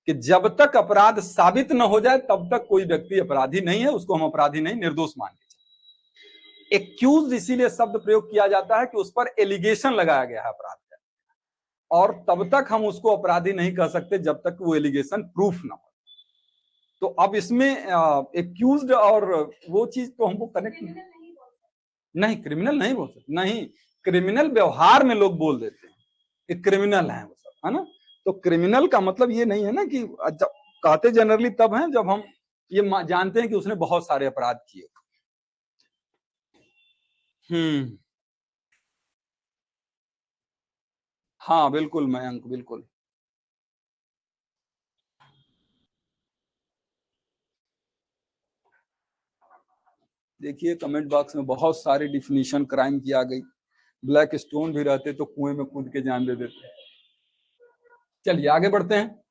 कि जब तक अपराध साबित न हो जाए तब तक कोई व्यक्ति अपराधी नहीं है, उसको हम अपराधी नहीं निर्दोष मान लीजिए। एक्यूज इसीलिए शब्द प्रयोग किया जाता है कि उस पर एलिगेशन लगाया गया है अपराध का, और तब तक हम उसको अपराधी नहीं कह सकते जब तक वो एलिगेशन प्रूफ ना हो। तो अब इसमें एक्यूज्ड और वो चीज तो हमको कनेक्ट नहीं, क्रिमिनल नहीं बोल सकते, नहीं, क्रिमिनल व्यवहार में लोग बोल देते हैं कि क्रिमिनल है वो सब, है ना। तो क्रिमिनल का मतलब ये नहीं है ना कि जब कहते जनरली तब हैं जब हम ये जानते हैं कि उसने बहुत सारे अपराध किए। हाँ बिल्कुल मयंक, बिल्कुल। देखिए कमेंट बॉक्स में बहुत सारी डिफिनीशन क्राइम की आ गई। ब्लैक स्टोन भी रहते तो कुएं में कूद के जान दे देते। चलिए आगे बढ़ते हैं।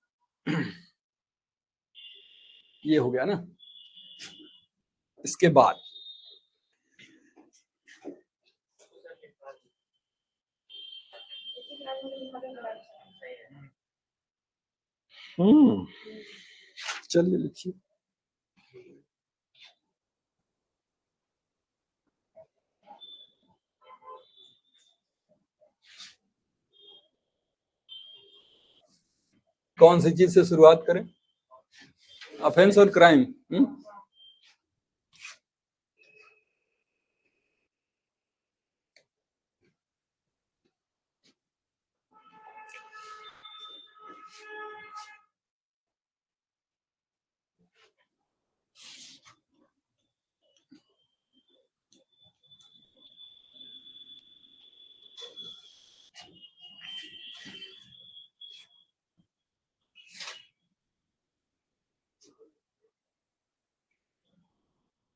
ये हो गया ना। इसके बाद चलिए लिखिए। कौन सी चीज से शुरुआत करें? ऑफेंस और क्राइम।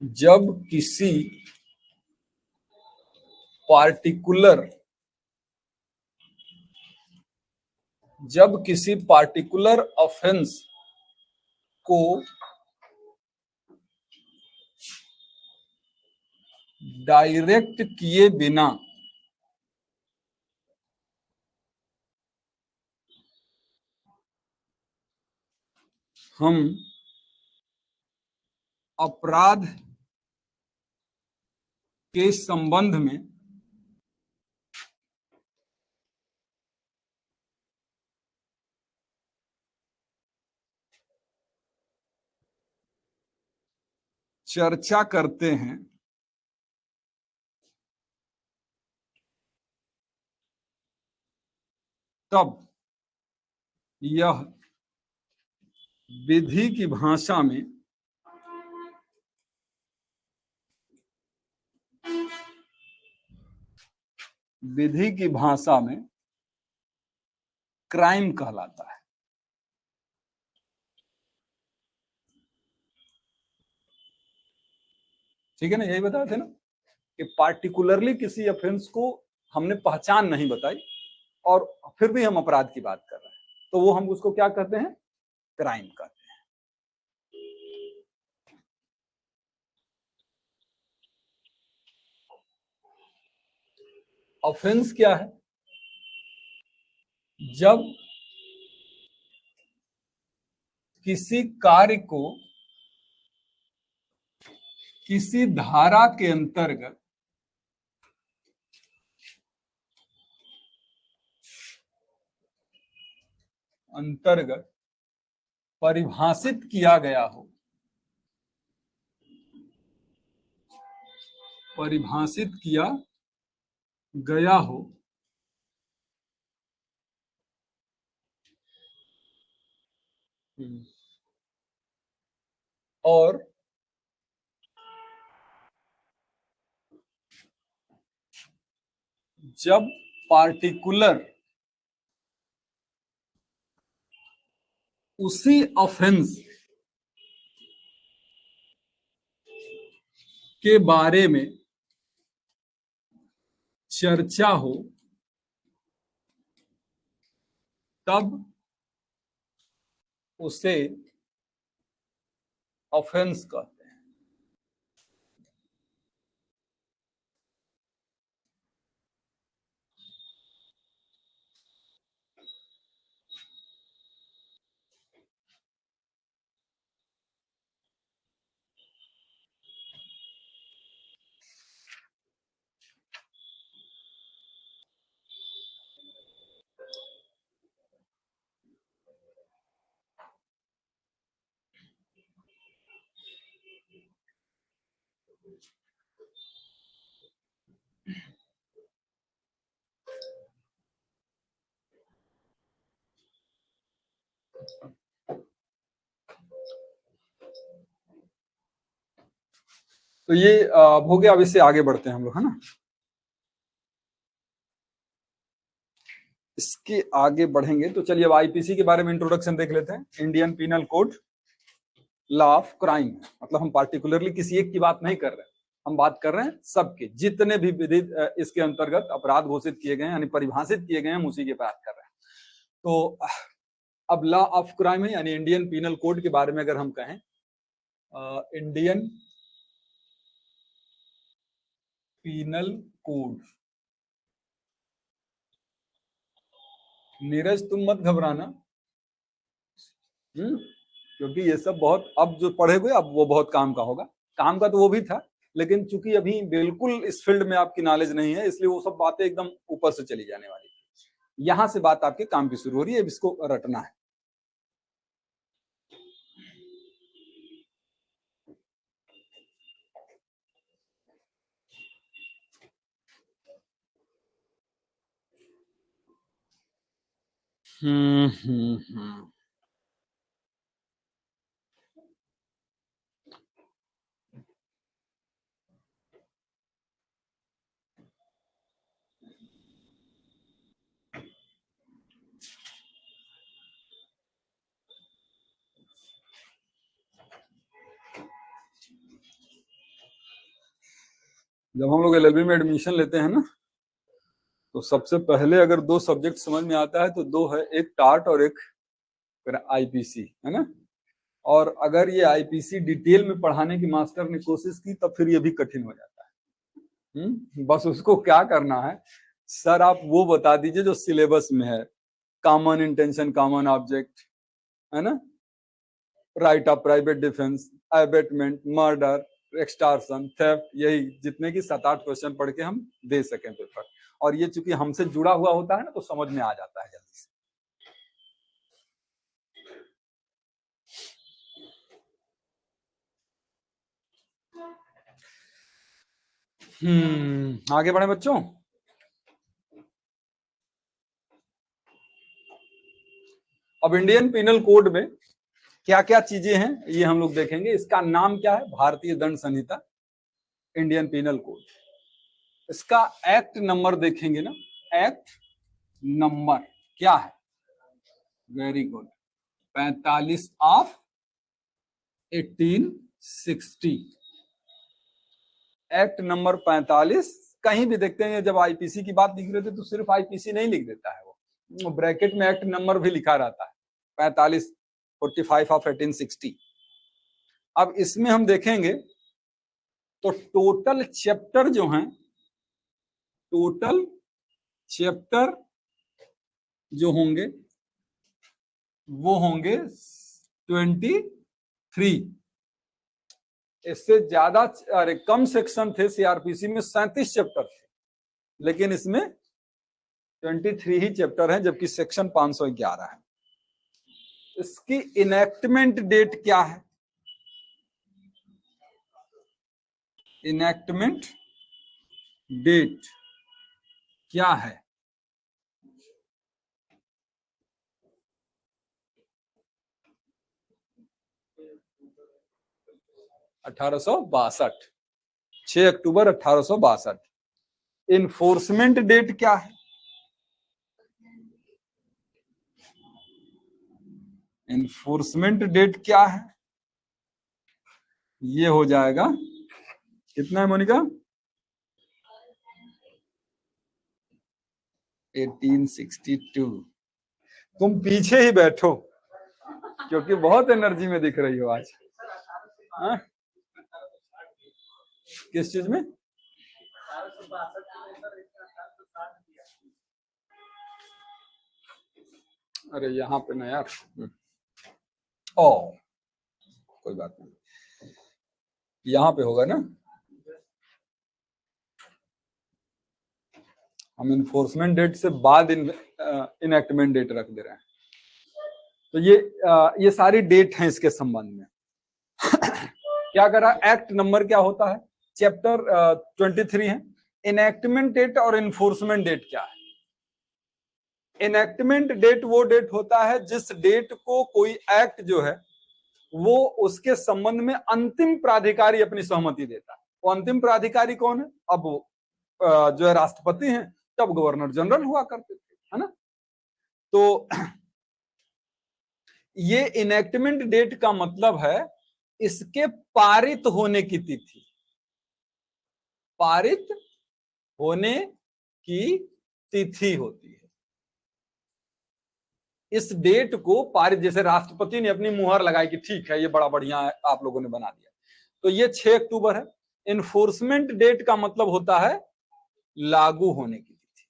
जब किसी पार्टिकुलर ऑफेंस को डायरेक्ट किए बिना हम अपराध के संबंध में चर्चा करते हैं, तब यह विधि की भाषा में क्राइम कहलाता है। ठीक है ना, यही बताए थे ना कि पार्टिकुलरली किसी ऑफेंस को हमने पहचान नहीं बताई और फिर भी हम अपराध की बात कर रहे हैं, तो वो हम उसको क्या कहते हैं? क्राइम कहते हैं। ऑफेंस क्या है? जब किसी कार्य को किसी धारा के अंतर्गत परिभाषित किया गया हो, और जब पार्टिकुलर उसी ऑफेंस के बारे में चर्चा हो तब उसे ऑफेंस कहते हैं। तो ये हो गया। अब इससे आगे बढ़ते हैं हम लोग, है ना। इसके आगे बढ़ेंगे तो चलिए अब आईपीसी के बारे में इंट्रोडक्शन देख लेते हैं। Indian Penal Code law of crime, मतलब हम पार्टिकुलरली किसी एक की बात नहीं कर रहे हैं, हम बात कर रहे हैं सबके, जितने भी विधित इसके अंतर्गत अपराध घोषित किए गए हैं, यानी परिभाषित किए गए हैं, हम उसी की बात कर रहे हैं। तो अब लॉ ऑफ क्राइम है, यानी इंडियन पीनल कोड के बारे में अगर हम कहें, इंडियन पीनल कोड। नीरज तुम मत घबराना, क्योंकि ये सब बहुत अब जो पढ़े हुए अब वो बहुत काम का होगा। काम का तो वो भी था, लेकिन चूंकि अभी बिल्कुल इस फील्ड में आपकी नॉलेज नहीं है, इसलिए वो सब बातें एकदम ऊपर से चली जाने वाली। यहां से बात आपके काम की शुरू हो रही है, इसको रटना है। जब हम लोग एलएलबी में एडमिशन लेते हैं ना, तो सबसे पहले अगर दो सब्जेक्ट समझ में आता है तो दो है, एक टार्ट और एक आईपीसी, है ना। और अगर ये आईपीसी डिटेल में पढ़ाने की मास्टर ने कोशिश की तब फिर ये भी कठिन हो जाता है। बस उसको क्या करना है, सर आप वो बता दीजिए जो सिलेबस में है, कॉमन इंटेंशन, कॉमन ऑब्जेक्ट, है ना, right of private defence, abetment, murder, extortion, theft, यही जितने की 7-8 क्वेश्चन पढ़ के हम दे सकें पेपर। और ये चूंकि हमसे जुड़ा हुआ होता है ना, तो समझ में आ जाता है जल्दी से। आगे बढ़े बच्चों। अब इंडियन पिनल कोड में क्या क्या चीजें हैं ये हम लोग देखेंगे। इसका नाम क्या है, भारतीय दंड संहिता, इंडियन पिनल कोड। इसका एक्ट नंबर देखेंगे ना, एक्ट नंबर क्या है, very good, 45 of 1860। Act number 45 कहीं भी देखते हैं, जब आईपीसी की बात लिख रहे थे तो सिर्फ आईपीसी नहीं लिख देता है, वो ब्रैकेट में एक्ट नंबर भी लिखा रहता है, 45 ऑफ 1860। अब इसमें हम देखेंगे तो टोटल चैप्टर जो हैं, टोटल चैप्टर जो होंगे वो होंगे 23। इससे ज्यादा, अरे कम सेक्शन थे सीआरपीसी में, 37 चैप्टर थे, लेकिन इसमें 23 ही चैप्टर हैं, जबकि सेक्शन 511 है। इसकी इनैक्टमेंट डेट क्या है, इनैक्टमेंट डेट क्या है, (1862) 6 अक्टूबर 1862। इन्फोर्समेंट डेट क्या है, इन्फोर्समेंट डेट क्या है, ये हो जाएगा, कितना है मोनिका, 1862। तुम पीछे ही बैठो क्योंकि बहुत एनर्जी में दिख रही हो आज। हाँ? किस चीज में? अरे यहाँ पे ना यार। ओ कोई बात नहीं, यहाँ पे होगा ना। हम इन्फोर्समेंट डेट से बाद इनएक्टमेंट डेट रख दे रहे हैं। तो ये सारी डेट है इसके संबंध में। क्या करा, एक्ट नंबर क्या होता है, चैप्टर 23 है। इनएक्टमेंट डेट और इन्फोर्समेंट डेट क्या है? इनएक्टमेंट डेट वो डेट होता है जिस डेट को कोई एक्ट जो है वो उसके संबंध में अंतिम प्राधिकारी अपनी सहमति देता है। वो अंतिम प्राधिकारी कौन है? अब जो है राष्ट्रपति हैं, तब गवर्नर जनरल हुआ करते थे, है ना। तो ये इनएक्टमेंट डेट का मतलब है इसके पारित होने की तिथि, पारित होने की तिथि होती है। इस डेट को पारित, जैसे राष्ट्रपति ने अपनी मुहर लगाई कि ठीक है ये बड़ा बढ़िया है, आप लोगों ने बना दिया, तो ये 6 अक्टूबर है। इन्फोर्समेंट डेट का मतलब होता है लागू होने की तिथि।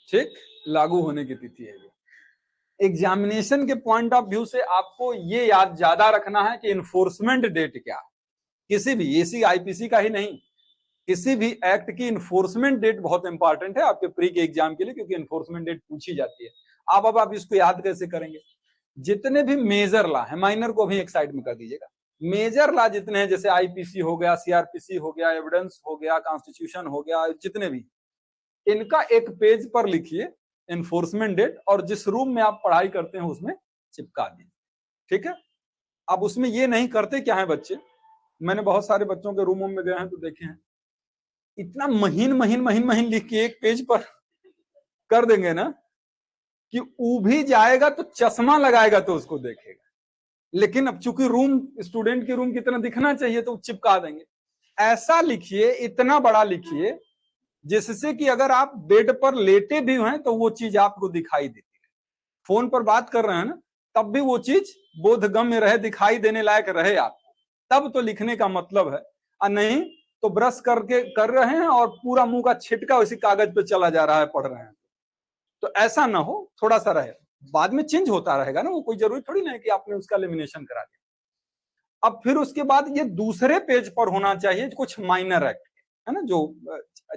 ठीक, लागू होने की तिथि है ये। एग्जामिनेशन के पॉइंट ऑफ व्यू से आपको ये याद ज्यादा रखना है कि इन्फोर्समेंट डेट क्या है। किसी भी एसी आईपीसी का ही नहीं, किसी भी एक्ट की इन्फोर्समेंट डेट बहुत इंपॉर्टेंट है आपके प्री के एग्जाम के लिए, क्योंकि इन्फोर्समेंट डेट पूछी जाती है। अब आप इसको याद कैसे करेंगे? जितने भी मेजर लॉ है, माइनर को भी एक साइड में कर दीजिएगा, मेजर लॉ जितने हैं, जैसे आईपीसी हो गया, सीआरपीसी हो गया, एविडेंस हो गया, कॉन्स्टिट्यूशन हो गया, जितने भी, इनका एक पेज पर लिखिए इन्फोर्समेंट डेट, और जिस रूम में आप पढ़ाई करते हैं उसमें चिपका दीजिए। ठीक है। अब उसमें ये नहीं करते क्या है बच्चे, मैंने बहुत सारे बच्चों के रूमों में गए हैं तो देखे हैं, इतना महीन महीन महीन महीन लिख के एक पेज पर कर देंगे ना कि ऊ भी जाएगा तो चश्मा लगाएगा तो उसको देखेगा। लेकिन अब चूंकि रूम स्टूडेंट की रूम की तरह दिखना चाहिए तो चिपका देंगे। ऐसा लिखिए, इतना बड़ा लिखिए जिससे कि अगर आप बेड पर लेटे भी हैं तो वो चीज आपको दिखाई देती है। फोन पर बात कर रहे हैं ना, तब भी वो चीज बोधगम्य रहे, दिखाई देने लायक रहे आपको, तब तो लिखने का मतलब है। और नहीं तो ब्रश करके कर रहे हैं और पूरा मुंह का छिटका उसी कागज पे चला जा रहा है, पढ़ रहे हैं। तो ऐसा ना हो, थोड़ा सा रहे, बाद में चेंज होता रहेगा ना, वो कोई जरूरी थोड़ी ना है कि आपने उसका लेमिनेशन करा दिया। अब फिर उसके बाद ये दूसरे पेज पर होना चाहिए कुछ माइनर एक्ट, है ना, जो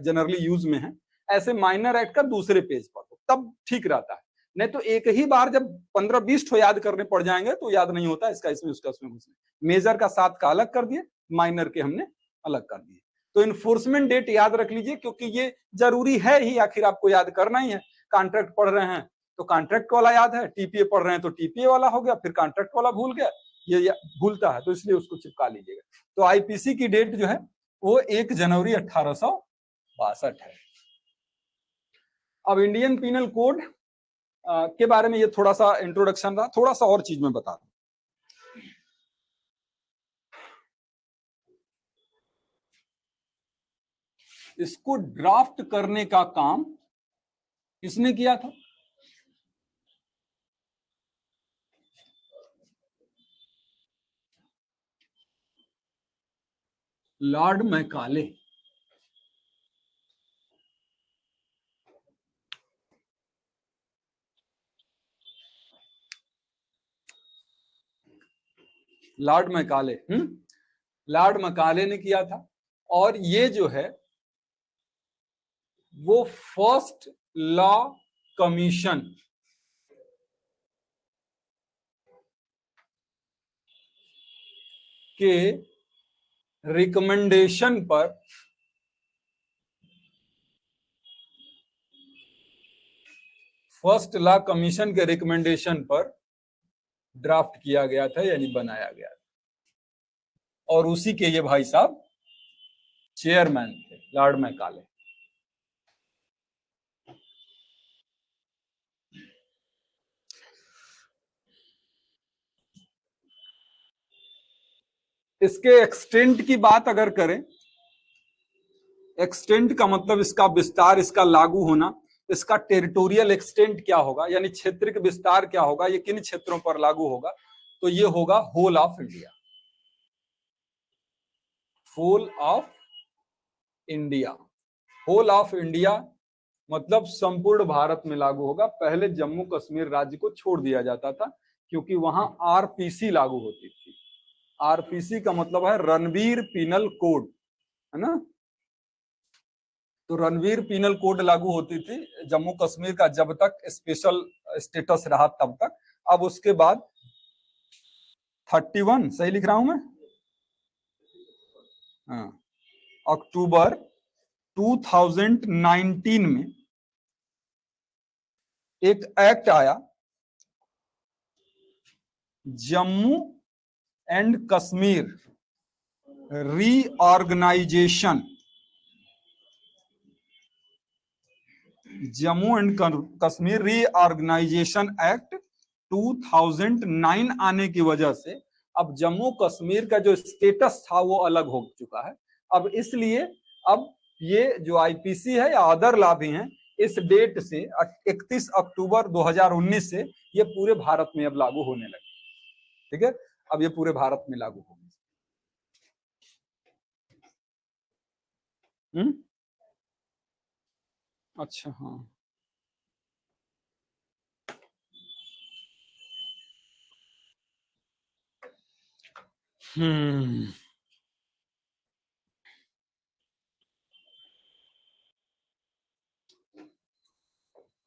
जनरली यूज में है, ऐसे माइनर एक्ट का दूसरे पेज पर हो, तब ठीक रहता है। नहीं तो एक ही बार जब 15-20 ठो याद करने पड़ जाएंगे तो याद नहीं होता, इसका इसमें उसका उसमें घुसने। मेजर का 7 का अलग कर दिए, माइनर के हमने अलग कर दिए। तो इन्फोर्समेंट डेट याद रख लीजिए, क्योंकि ये जरूरी है ही, आखिर आपको याद करना ही है। कॉन्ट्रैक्ट पढ़ रहे हैं तो कॉन्ट्रैक्ट वाला याद है, टीपीए पढ़ रहे हैं तो टीपीए वाला हो गया, फिर कॉन्ट्रैक्ट वाला भूल गया, ये भूलता है, तो इसलिए उसको चिपका लीजिएगा। तो आईपीसी की डेट जो है वो 1 जनवरी 1862 है। अब इंडियन पीनल कोड के बारे में ये थोड़ा सा इंट्रोडक्शन रहा, थोड़ा सा और चीज में बता दूं। इसको ड्राफ्ट करने का काम किसने किया था? Lord Macaulay. Lord Macaulay, Lord Macaulay ने किया था। और ये जो है वो फर्स्ट लॉ कमीशन के रिकमेंडेशन पर फर्स्ट लॉ कमीशन के रिकमेंडेशन पर ड्राफ्ट किया गया था, यानी बनाया गया था। और उसी के ये भाई साहब चेयरमैन थे, लॉर्ड मैकाले। इसके एक्सटेंट की बात अगर करें एक्सटेंट का मतलब इसका विस्तार, इसका लागू होना। इसका टेरिटोरियल एक्सटेंट क्या होगा, यानी क्षेत्रिक विस्तार क्या होगा, ये किन क्षेत्रों पर लागू होगा, तो ये होगा whole of India. Whole of India, whole of India मतलब संपूर्ण भारत में लागू होगा। पहले जम्मू कश्मीर राज्य को छोड़ दिया जाता था क्योंकि वहां आरपीसी लागू होती थी। आरपीसी का मतलब है रणवीर पीनल कोड, है ना। तो रणवीर पीनल कोड लागू होती थी जम्मू कश्मीर का जब तक स्पेशल स्टेटस रहा तब तक। अब उसके बाद 31 सही लिख रहा हूं मैं, हाँ, अक्टूबर 2019 में एक एक्ट आया, Jammu and Kashmir reorganisation, Jammu and Kashmir reorganisation act 2009 आने की वजह से अब जम्मू कश्मीर का जो स्टेटस था वो अलग हो चुका है। अब इसलिए अब ये जो आईपीसी है या अदर लॉ भी हैं, इस डेट से 31 अक्टूबर 2019 से ये पूरे भारत में अब लागू होने लगे। ठीक है, अब ये पूरे भारत में लागू होंगे। अच्छा, हाँ,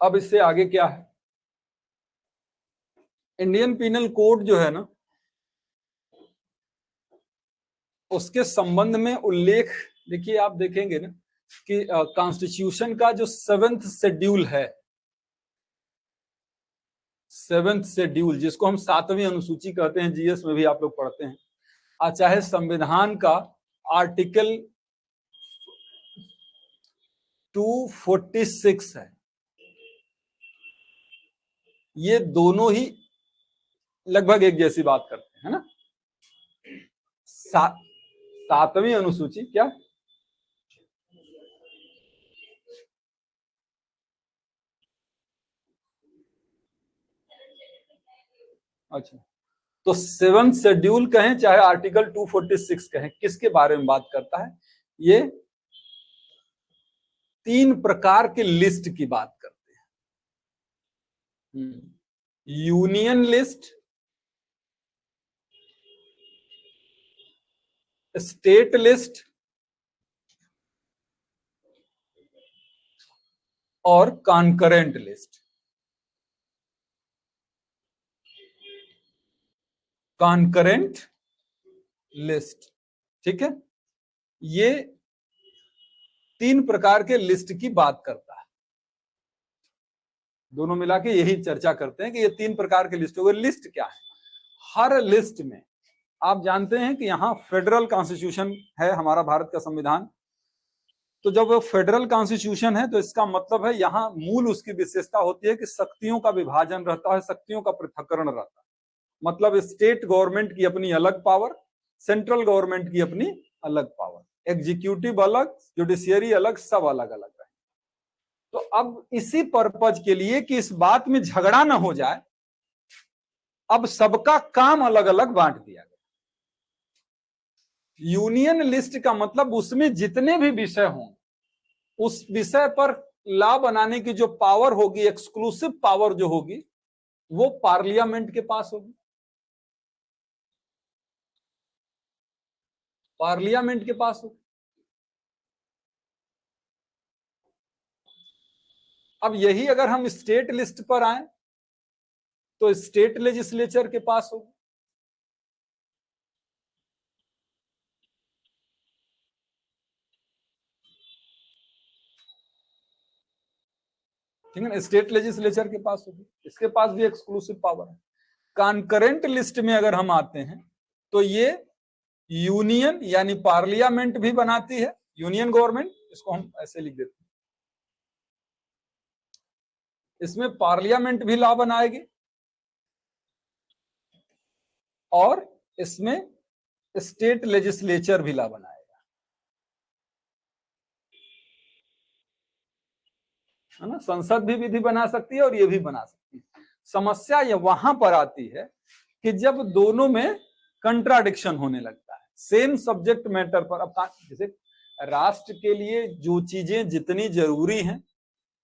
अब इससे आगे क्या है, इंडियन पीनल कोड जो है ना, उसके संबंध में उल्लेख देखिए, आप देखेंगे ना कि कॉन्स्टिट्यूशन का जो 7th शेड्यूल है, 7th शेड्यूल जिसको हम 7वीं अनुसूची कहते हैं, जीएस में भी आप लोग पढ़ते हैं, चाहे संविधान का आर्टिकल 246 है, ये दोनों ही लगभग एक जैसी बात करते हैं, है ना। 7वीं अनुसूची क्या, अच्छा, तो 7th शेड्यूल कहें चाहे आर्टिकल 246 कहें, किसके बारे में बात करता है, ये 3 प्रकार के लिस्ट की बात करते हैं। यूनियन लिस्ट, स्टेट लिस्ट और कॉन्करेंट लिस्ट। कॉन्करेंट लिस्ट, ठीक है, ये 3 प्रकार के लिस्ट की बात करता है। दोनों मिला के यही चर्चा करते हैं कि ये 3 प्रकार के लिस्ट हो गए। लिस्ट क्या है, हर लिस्ट में आप जानते हैं कि यहाँ फेडरल कॉन्स्टिट्यूशन है, हमारा भारत का संविधान। तो जब वो फेडरल कॉन्स्टिट्यूशन है तो इसका मतलब है यहाँ मूल उसकी विशेषता होती है कि शक्तियों का विभाजन रहता है, शक्तियों का पृथक्करण रहता है। मतलब स्टेट गवर्नमेंट की अपनी अलग पावर, सेंट्रल गवर्नमेंट की अपनी अलग पावर, एग्जीक्यूटिव अलग, जुडिशियरी अलग, सब अलग अलग है। तो अब इसी पर्पज के लिए कि इस बात में झगड़ा ना हो जाए, अब सबका काम अलग अलग बांट दिया गया। यूनियन लिस्ट का मतलब उसमें जितने भी विषय हों, उस विषय पर लॉ बनाने की जो पावर होगी, एक्सक्लूसिव पावर जो होगी, वो पार्लियामेंट के पास होगी, पार्लियामेंट के पास होगी। अब यही अगर हम स्टेट लिस्ट पर आए तो स्टेट लेजिस्लेचर के पास होगी। ठीक है ना, स्टेट लेजिस्लेचर के पास होगी, इसके पास भी एक्सक्लूसिव पावर है। कॉन्करेंट लिस्ट में अगर हम आते हैं तो ये यूनियन यानी पार्लियामेंट भी बनाती है, यूनियन गवर्नमेंट, इसको हम ऐसे लिख देते हैं, इसमें पार्लियामेंट भी लॉ बनाएगी और इसमें स्टेट लेजिस्लेचर भी लॉ बनाएगा। है ना, संसद भी विधि बना सकती है और ये भी बना सकती है। समस्या ये वहां पर आती है कि जब दोनों में कंट्राडिक्शन होने लगता है सेम सब्जेक्ट मैटर पर। अब जैसे राष्ट्र के लिए जो चीजें जितनी जरूरी हैं,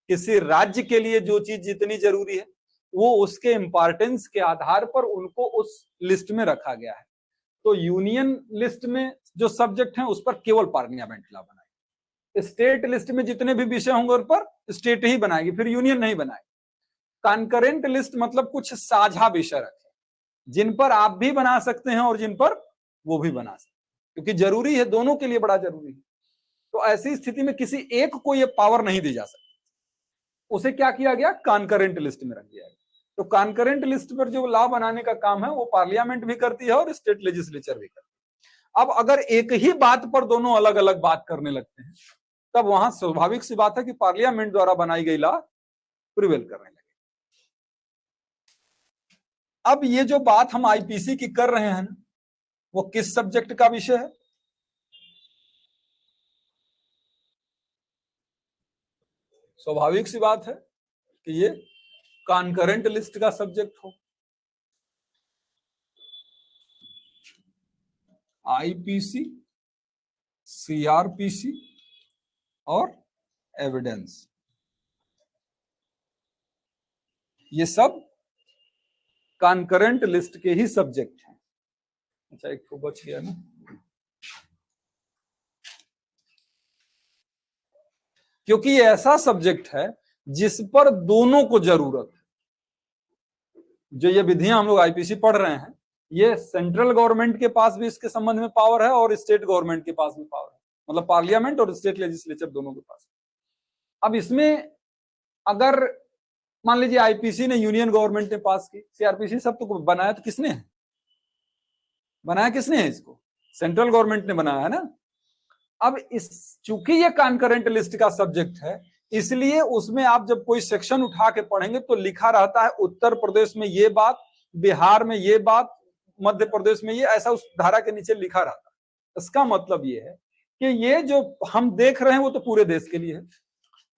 किसी राज्य के लिए जो चीज जितनी जरूरी है, वो उसके इंपॉर्टेंस के आधार पर उनको उस लिस्ट में रखा गया है। तो यूनियन लिस्ट में जो सब्जेक्ट हैं उस पर केवल पार्लियामेंट लॉ बनाएगी। स्टेट लिस्ट में जितने भी विषय होंगे उन पर स्टेट ही बनाएगी, फिर यूनियन नहीं बनाएगी। कॉन्करेंट लिस्ट मतलब कुछ साझा विषय रखे जिन पर आप भी बना सकते हैं और जिन पर वो भी बना सकते हैं, क्योंकि जरूरी है, दोनों के लिए बड़ा जरूरी है। तो ऐसी स्थिति में किसी एक को ये पावर नहीं दी जा सकती, उसे क्या किया गया, कॉन्करेंट लिस्ट में रख दिया गया। तो कॉन्करेंट लिस्ट पर जो लॉ बनाने का काम है वो पार्लियामेंट भी करती है और स्टेट लेजिस्लेचर भी करती है। अब अगर एक ही बात पर दोनों अलग अलग बात करने लगते हैं, तब वहां स्वाभाविक सी बात है कि पार्लियामेंट द्वारा बनाई गई लॉ प्रिवेल करने लगे। अब ये जो बात हम आईपीसी की कर रहे हैं वो किस सब्जेक्ट का विषय है? स्वाभाविक सी बात है कि ये कॉन्करेंट लिस्ट का सब्जेक्ट हो। आईपीसी, सीआरपीसी और एविडेंस, ये सब कॉन्करेंट लिस्ट के ही सब्जेक्ट हैं। अच्छा, एक तो बच गया ना, क्योंकि ये ऐसा सब्जेक्ट है जिस पर दोनों को जरूरत है। जो ये विधियां हम लोग आईपीसी पढ़ रहे हैं, ये सेंट्रल गवर्नमेंट के पास भी इसके संबंध में पावर है और स्टेट गवर्नमेंट के पास भी पावर है, मतलब पार्लियामेंट और स्टेट लेजिस्लेचर दोनों के पास। अब इसमें अगर मान लीजिए आईपीसी ने यूनियन गवर्नमेंट ने पास की, सीआरपीसी सब तो बनाया तो किसने है, बनाया किसने है इसको, सेंट्रल गवर्नमेंट ने बनाया है ना। अब इस चूंकि ये कॉन्करेंट लिस्ट का सब्जेक्ट है, इसलिए उसमें आप जब कोई सेक्शन उठा के पढ़ेंगे तो लिखा रहता है उत्तर प्रदेश में ये बात, बिहार में ये बात, मध्य प्रदेश में ये, ऐसा उस धारा के नीचे लिखा रहता है। इसका मतलब ये है कि ये जो हम देख रहे हैं वो तो पूरे देश के लिए है,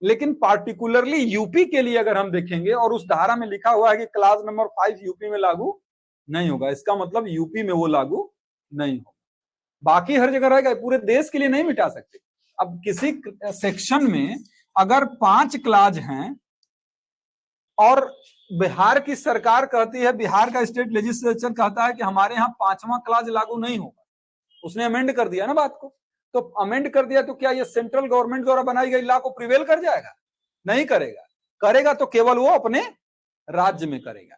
लेकिन पार्टिकुलरली यूपी के लिए अगर हम देखेंगे और उस धारा में लिखा हुआ है कि क्लास नंबर 5 यूपी में लागू नहीं होगा, इसका मतलब यूपी में वो लागू नहीं होगा। बाकी हर जगह रहेगा, पूरे देश के लिए नहीं मिटा सकते। अब किसी सेक्शन में अगर 5 क्लाज हैं और बिहार की सरकार कहती है, बिहार का स्टेट लेजिस्लेचर कहता है कि हमारे यहाँ 5वां क्लाज लागू नहीं होगा, उसने अमेंड कर दिया ना बात को, तो अमेंड कर दिया तो क्या ये सेंट्रल गवर्नमेंट द्वारा बनाई गई लॉ को प्रिवेल कर जाएगा? नहीं करेगा। करेगा तो केवल वो अपने राज्य में करेगा।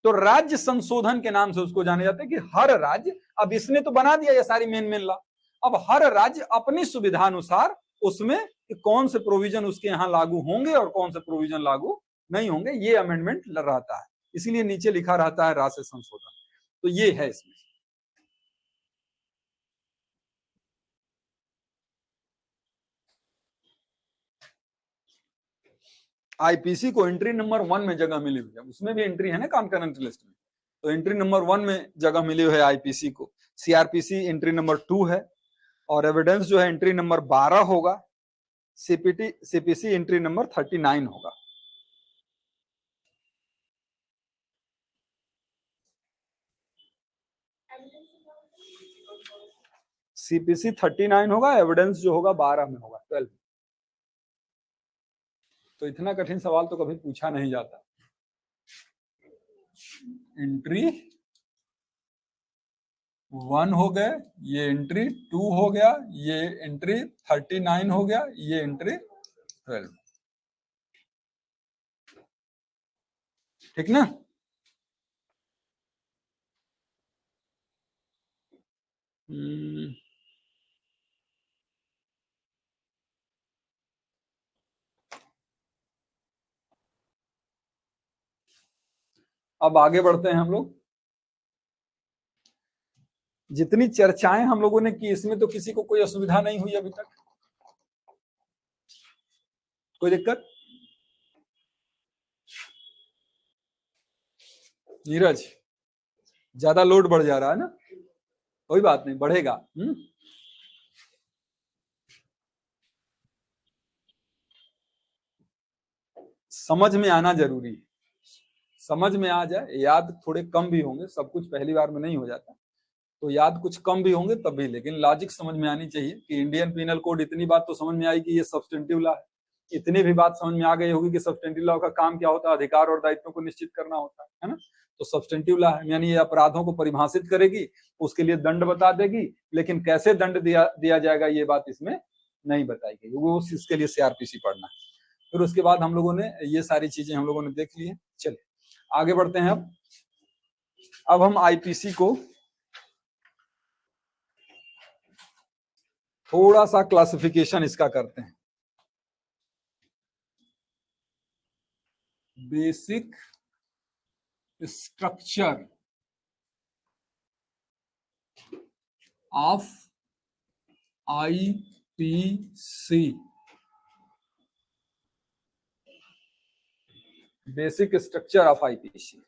तो राज्य संशोधन के नाम से उसको जाने जाते हैं कि हर राज्य, अब इसने तो बना दिया ये सारी मेन लॉ, अब हर राज्य अपनी सुविधा अनुसार उसमें कि कौन से प्रोविजन उसके यहाँ लागू होंगे और कौन से प्रोविजन लागू नहीं होंगे, ये अमेंडमेंट रहता है। इसीलिए नीचे लिखा रहता है राज्य संशोधन। तो ये है इसमें। आईपीसी को एंट्री नंबर 1 में जगह मिली हुई है, उसमें भी एंट्री है ना कॉन्करेंट लिस्ट में, तो एंट्री नंबर 1 में जगह मिली हुई है आईपीसी को। सीआरपीसी एंट्री नंबर 2 है और एविडेंस जो है एंट्री नंबर 12 होगा। सीपीसी एंट्री नंबर 39 होगा। सीपीसी 39 होगा, एविडेंस जो होगा 12 में होगा, 12। तो इतना कठिन सवाल तो कभी पूछा नहीं जाता। एंट्री 1 हो गए, ये एंट्री 2 हो गया, ये एंट्री 39 हो गया, ये एंट्री 12। ठीक ना? अब आगे बढ़ते हैं हम लोग। जितनी चर्चाएं हम लोगों ने की इसमें तो किसी को कोई असुविधा नहीं हुई अभी तक? कोई दिक्कत? नीरज, ज्यादा लोड बढ़ जा रहा है ना? कोई बात नहीं, बढ़ेगा। समझ में आना जरूरी है, समझ में आ जाए, याद थोड़े कम भी होंगे, सब कुछ पहली बार में नहीं हो जाता, तो याद कुछ कम भी होंगे तब भी, लेकिन लॉजिक समझ में आनी चाहिए कि इंडियन पीनल कोड, इतनी बात तो समझ में आई कि ये सब्सटेंटिव लॉ है, इतनी भी बात समझ में आ गई होगी कि सब्सटेंटिव लॉ का काम क्या होता है, अधिकार और दायित्वों को निश्चित करना होता है ना। तो सब्सटेंटिव लॉ है, यानी ये अपराधों को परिभाषित करेगी, उसके लिए दंड बता देगी, लेकिन कैसे दंड दिया जाएगा ये बात इसमें नहीं बताई गई, वो इसके लिए सीआरपीसी पढ़ना है। फिर उसके बाद हम लोगों ने ये सारी चीजें हम लोगों ने देख ली है। चलिए आगे बढ़ते हैं। अब हम आईपीसी को थोड़ा सा क्लासिफिकेशन इसका करते हैं। Basic structure of IPC, basic structure of IPC.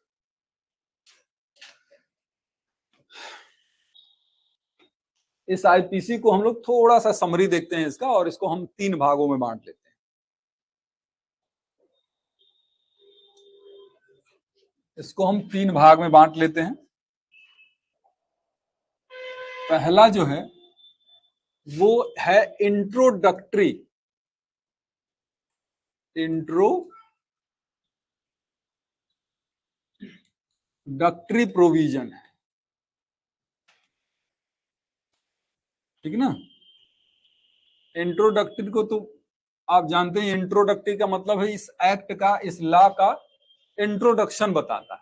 इस आईपीसी को हम लोग थोड़ा सा समरी देखते हैं इसका, और इसको हम 3 भागों में बांट लेते हैं। इसको हम 3 भाग में बांट लेते हैं। पहला जो है वो है इंट्रोडक्टरी प्रोविजन है, ठीक ना। इंट्रोडक्टरी को तो आप जानते हैं, इंट्रोडक्टरी का मतलब है इस एक्ट का, इस लॉ का इंट्रोडक्शन बताता है,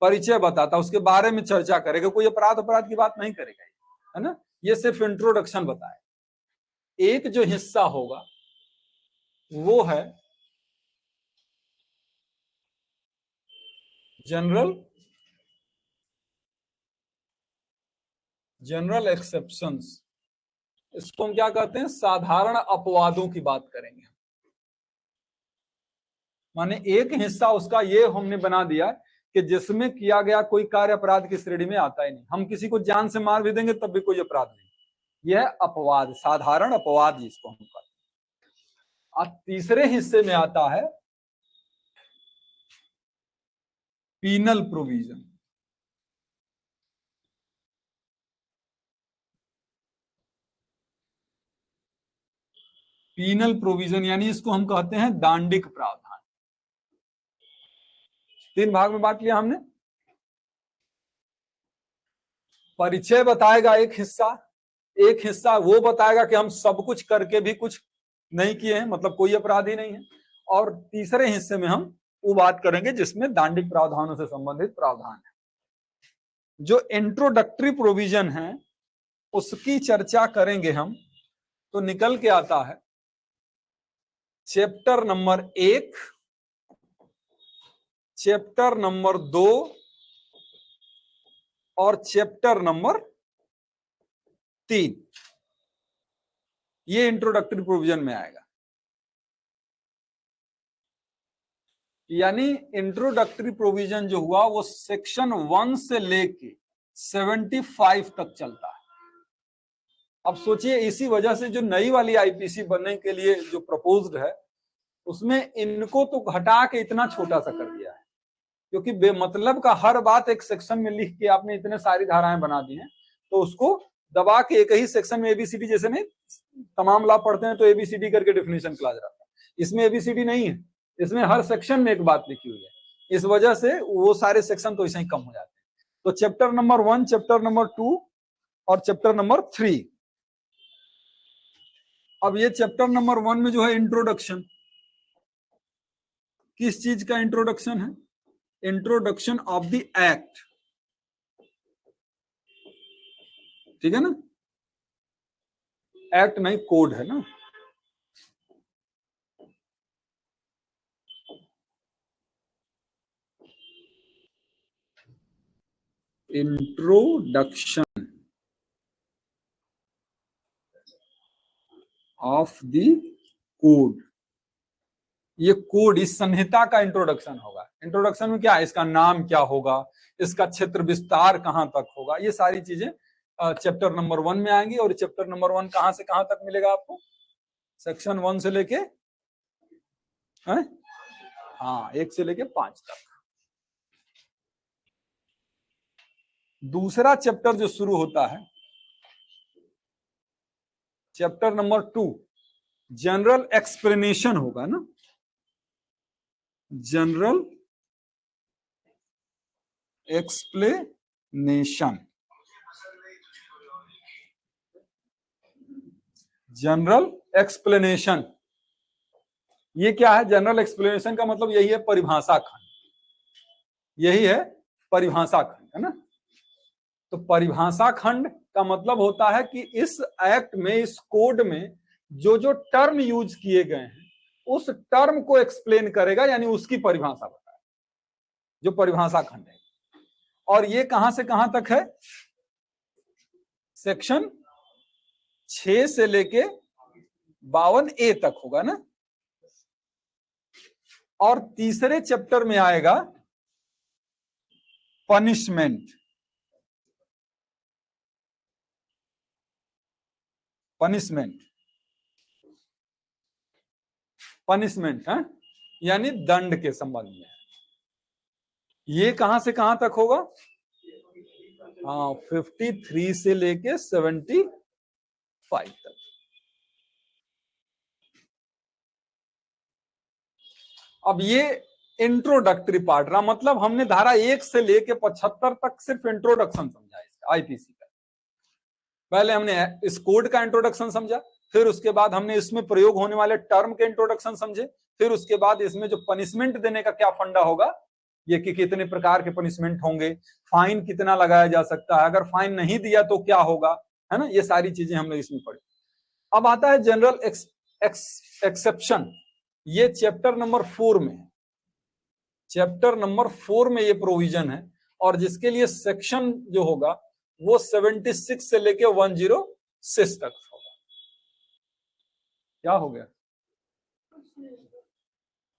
परिचय बताता है, उसके बारे में चर्चा करेगा, कोई अपराध की बात नहीं करेगा, है ना। ये सिर्फ इंट्रोडक्शन बताए। एक जो हिस्सा होगा वो है जनरल एक्सेप्शंस। इसको हम क्या कहते हैं, साधारण अपवादों की बात करेंगे। माने एक हिस्सा उसका ये हमने बना दिया कि जिसमें किया गया कोई कार्य अपराध की श्रेणी में आता ही नहीं। हम किसी को जान से मार भी देंगे तब भी कोई अपराध नहीं, यह अपवाद, साधारण अपवाद जिसको हम कहते हैं। और तीसरे हिस्से में आता है पीनल प्रोविजन। पीनल प्रोविजन यानी इसको हम कहते हैं दांडिक प्रावधान। 3 भाग में बांट लिया हमने। परिचय बताएगा एक हिस्सा वो बताएगा कि हम सब कुछ करके भी कुछ नहीं किए हैं, मतलब कोई अपराध ही नहीं है। और तीसरे हिस्से में हम वो बात करेंगे जिसमें दांडिक प्रावधानों से संबंधित प्रावधान है। जो इंट्रोडक्टरी प्रोविजन है उसकी चर्चा करेंगे हम, तो निकल के आता है चैप्टर नंबर 1, चैप्टर नंबर 2 और चैप्टर नंबर 3। ये इंट्रोडक्टरी प्रोविजन में आएगा। यानी इंट्रोडक्टरी प्रोविजन जो हुआ वो सेक्शन 1 से लेके 75 तक चलता है। अब सोचिए, इसी वजह से जो नई वाली आईपीसी बनने के लिए जो प्रपोज्ड है उसमें इनको तो हटा के इतना छोटा सा कर दिया है, क्योंकि बेमतलब का हर बात एक सेक्शन में लिख के आपने इतने सारी धाराएं बना दी हैं, तो उसको दबा के एक ही सेक्शन में एबीसीडी, जैसे नहीं तमाम लॉ पढ़ते हैं तो एबीसीडी करके डेफिनेशन क्लास रहता है, इसमें एबीसीडी नहीं है, इसमें हर सेक्शन में एक बात लिखी हुई है। इस वजह से वो सारे सेक्शन तो ऐसे ही कम हो जाते हैं। तो चैप्टर नंबर 1, चैप्टर नंबर 2 और चैप्टर नंबर 3। अब ये चैप्टर नंबर 1 में जो है इंट्रोडक्शन, किस चीज का इंट्रोडक्शन है? इंट्रोडक्शन ऑफ द एक्ट, ठीक है ना। एक्ट नहीं, कोड है ना। इंट्रोडक्शन ऑफ द कोड, ये कोड, इस संहिता का इंट्रोडक्शन होगा। इंट्रोडक्शन में क्या है, इसका नाम क्या होगा, इसका क्षेत्र विस्तार कहां तक होगा, ये सारी चीजें चैप्टर नंबर 1 में आएंगी। और चैप्टर नंबर 1 कहां से कहां तक मिलेगा आपको? सेक्शन 1 से लेके हाँ हाँ, 1 से लेके 5 तक। दूसरा चैप्टर जो शुरू होता है, चैप्टर नंबर 2, जनरल एक्सप्लेनेशन होगा ना, जनरल एक्सप्लेनेशन। जनरल एक्सप्लेनेशन ये क्या है? जनरल एक्सप्लेनेशन का मतलब यही है परिभाषा खंड, यही है परिभाषा खंड, है ना। तो परिभाषा खंड का मतलब होता है कि इस एक्ट में, इस कोड में जो जो टर्म यूज किए गए हैं उस टर्म को एक्सप्लेन करेगा, यानी उसकी परिभाषा बताएगा, जो परिभाषा खंड है। और ये कहां से कहां तक है? सेक्शन 6 से लेके 52A तक होगा ना। और तीसरे चैप्टर में आएगा पनिशमेंट। पनिशमेंट पनिशमेंट है, यानी दंड के संबंध में। ये कहां से कहां तक होगा? हाँ, 53 से लेके 75 तक। अब ये इंट्रोडक्टरी पार्ट रहा, मतलब हमने धारा 1 से लेके 75 तक सिर्फ इंट्रोडक्शन समझा इसका, आईपीसी का। पहले हमने इस कोड का इंट्रोडक्शन समझा, फिर उसके बाद हमने इसमें प्रयोग होने वाले टर्म के इंट्रोडक्शन समझे, फिर उसके बाद इसमें जो पनिशमेंट देने का क्या फंडा होगा, ये कि कितने प्रकार के पनिशमेंट होंगे, फाइन कितना लगाया जा सकता है, अगर फाइन नहीं दिया तो क्या होगा, है ना। ये सारी चीजें हमने इसमें पढ़ी। अब आता है जनरल एक्सेप्शन। ये चैप्टर नंबर 4 में, चैप्टर नंबर 4 में ये प्रोविजन है, और जिसके लिए सेक्शन जो होगा वो 76 से लेके 106 तक होगा। क्या हो गया?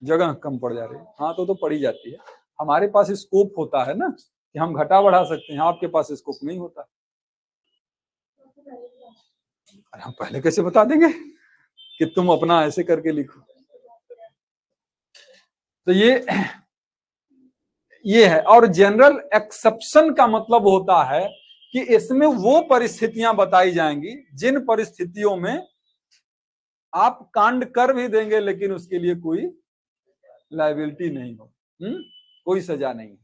जगह कम पड़ जा रही है। हाँ, तो पड़ी जाती है। हमारे पास स्कोप होता है ना कि हम घटा बढ़ा सकते हैं, आपके पास स्कोप नहीं होता। अरे हम पहले कैसे बता देंगे कि तुम अपना ऐसे करके लिखो। तो ये है। और जनरल एक्सेप्शन का मतलब होता है कि इसमें वो परिस्थितियां बताई जाएंगी जिन परिस्थितियों में आप कांड कर भी देंगे लेकिन उसके लिए कोई लायबिलिटी नहीं हो, कोई सजा नहीं।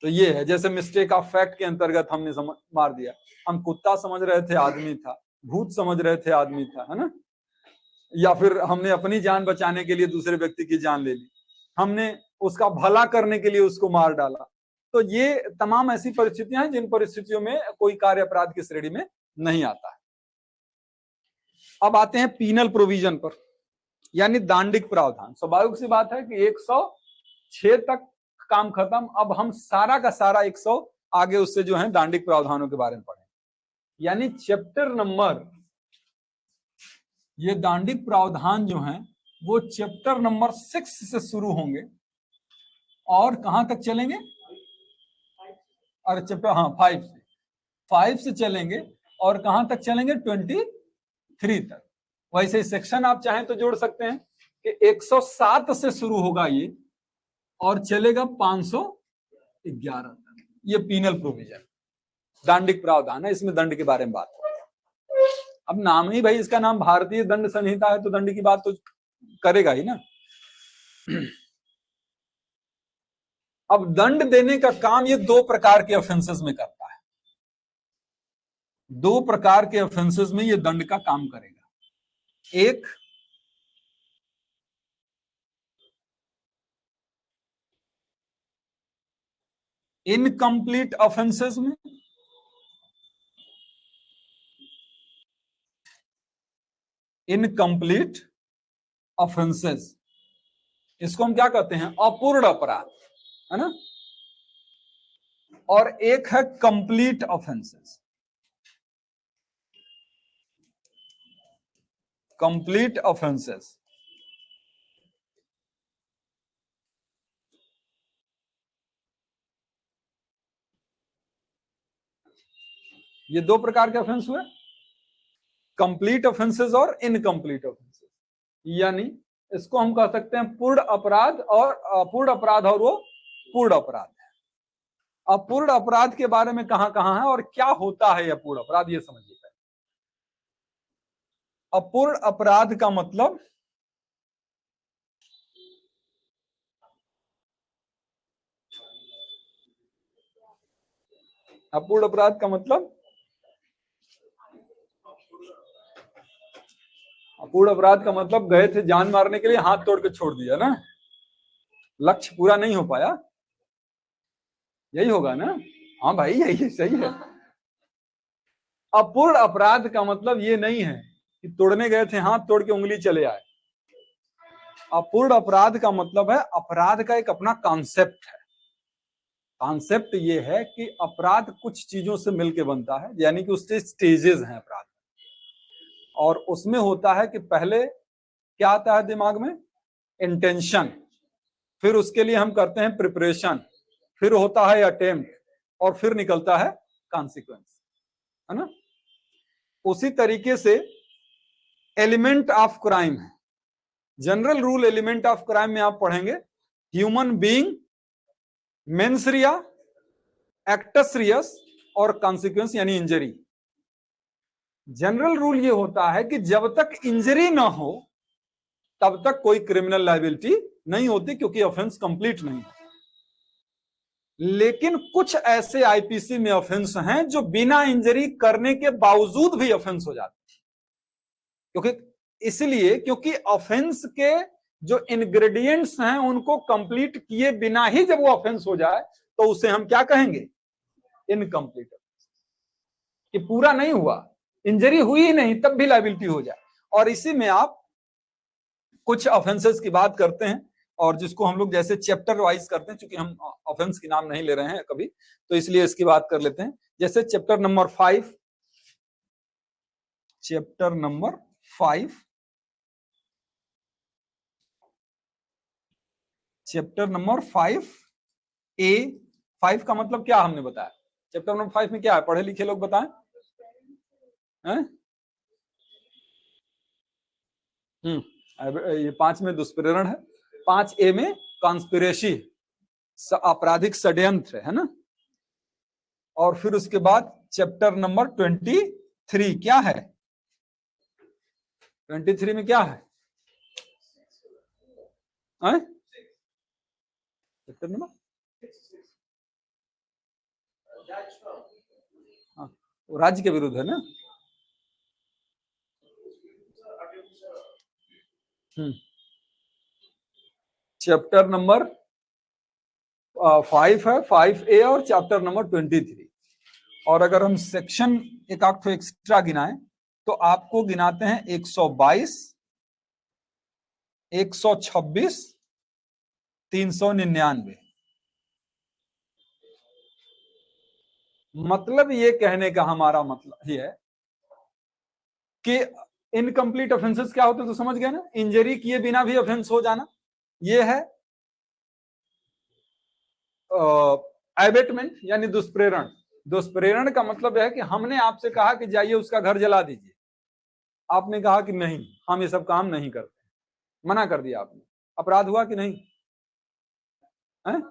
तो ये है, जैसे मिस्टेक ऑफ फैक्ट के अंतर्गत हमने मार दिया। हम कुत्ता समझ रहे थे आदमी था, भूत समझ रहे थे आदमी था, है ना। या फिर हमने अपनी जान बचाने के लिए दूसरे व्यक्ति की जान ले ली, हमने उसका भला करने के लिए उसको मार डाला। तो ये तमाम ऐसी परिस्थितियां हैं जिन परिस्थितियों में कोई कार्य अपराध की श्रेणी में नहीं आता है। अब आते हैं पीनल प्रोविजन पर, यानी दांडिक प्रावधान। स्वाभाविक सी बात है कि 106 तक काम खत्म। अब हम सारा का सारा 100 आगे उससे जो है दांडिक प्रावधानों के बारे में पढ़ें, यानी चैप्टर नंबर, ये दांडिक प्रावधान जो हैं वो चैप्टर नंबर 6 से शुरू होंगे और कहां तक चलेंगे? अरे चैप्टर, हाँ, 5 से चलेंगे और कहां तक चलेंगे? 23 तक। वैसे सेक्शन आप चाहें तो जोड़ सकते हैं कि 107 से शुरू होगा ये और चलेगा 511 तक। ये पीनल प्रोविजन, दांडिक प्रावधान है, इसमें दंड के बारे में बात है। अब नाम ही भाई इसका नाम भारतीय दंड संहिता है, तो दंड की बात तो करेगा ही ना। अब दंड देने का काम ये 2 प्रकार के ऑफेंसेस में करता है। 2 प्रकार के ऑफेंसेस में ये दंड का काम करेगा। एक इनकम्प्लीट ऑफेंसेस में, इनकम्प्लीट ऑफेंसेस, इसको हम क्या कहते हैं? अपूर्ण अपराध, है ना। और एक है कंप्लीट ऑफेंसेस। कंप्लीट ऑफेंसेस, ये 2 प्रकार के ऑफेंस हुए, कंप्लीट ऑफेंसेस और इनकम्प्लीट ऑफेंसेस। यानी इसको हम कह सकते हैं पूर्ण अपराध और अपूर्ण अपराध, और वो पूर्ण अपराध है। अपूर्ण अपराध के बारे में कहां कहां है और क्या होता है अपूर्ण अपराध, ये समझिए। अपूर्ण अपराध का मतलब अपूर्ण अपराध का मतलब अपूर्ण अपराध का मतलब गए थे जान मारने के लिए, हाथ तोड़ के छोड़ दिया ना, लक्ष्य पूरा नहीं हो पाया, यही होगा ना? हाँ भाई यही सही है। अपूर्ण अपराध का मतलब ये नहीं है कि तोड़ने गए थे हाथ तोड़ के उंगली चले आए। अपूर्ण अपराध का मतलब है अपराध का एक अपना कॉन्सेप्ट है। कॉन्सेप्ट ये है कि अपराध कुछ चीजों से मिलके बनता है, यानी कि उसके स्टेजेस हैं अपराध, और उसमें होता है कि पहले क्या आता है दिमाग में, इंटेंशन, फिर उसके लिए हम करते हैं प्रिपरेशन, फिर होता है अटेम्प्ट, और फिर निकलता है कॉन्सिक्वेंस, है ना? उसी तरीके से एलिमेंट ऑफ क्राइम है। General rule element of crime में आप पढ़ेंगे human being, mens rea, actus reus और कॉन्सिक्वेंस यानी इंजरी। जनरल रूल ये होता है कि जब तक इंजरी ना हो तब तक कोई क्रिमिनल लायबिलिटी नहीं होती, क्योंकि ऑफेंस कंप्लीट नहीं है। लेकिन कुछ ऐसे आईपीसी में ऑफेंस हैं जो बिना इंजरी करने के बावजूद भी ऑफेंस हो जाते हैं, क्योंकि ऑफेंस के जो इंग्रेडिएंट्स हैं उनको कंप्लीट किए बिना ही जब वो ऑफेंस हो जाए तो उसे हम क्या कहेंगे, इनकम्प्लीट, कि पूरा नहीं हुआ, इंजरी हुई ही नहीं तब भी लायबिलिटी हो जाए। और इसी में आप कुछ ऑफेंसेस की बात करते हैं, और जिसको हम लोग जैसे चैप्टर वाइज करते हैं, क्योंकि हम ऑफेंस की नाम नहीं ले रहे हैं कभी, तो इसलिए इसकी बात कर लेते हैं। जैसे chapter number 5, chapter number 5, chapter number 5A, 5 का मतलब क्या हमने बताया? चैप्टर नंबर 5 में क्या है, पढ़े लिखे लोग बताएं। ये 5 में दुष्प्रेरण है, 5A में कॉन्स्पिरेसी, आपराधिक षड्यंत्र है ना। और फिर उसके बाद चैप्टर नंबर 23 क्या है, 23 में क्या है? चैप्टर नंबर राज्य के विरुद्ध है ना। चैप्टर नंबर 5 है, 5A और चैप्टर नंबर 23। और अगर हम सेक्शन एक आध एक्स्ट्रा गिनाएं तो आपको गिनाते हैं 122, 126, 399। मतलब ये कहने का हमारा मतलब ये है कि इनकम्प्लीट ऑफेंसेस क्या होते हैं, तो समझ गए ना, इंजरी किए बिना भी ऑफेंस हो जाना, ये है एबेटमेंट यानी दुष्प्रेरण। दुष्प्रेरण का मतलब है कि हमने आपसे कहा कि जाइए उसका घर जला दीजिए, आपने कहा कि नहीं हम ये सब काम नहीं करते, मना कर दिया आपने, अपराध हुआ कि नहीं है?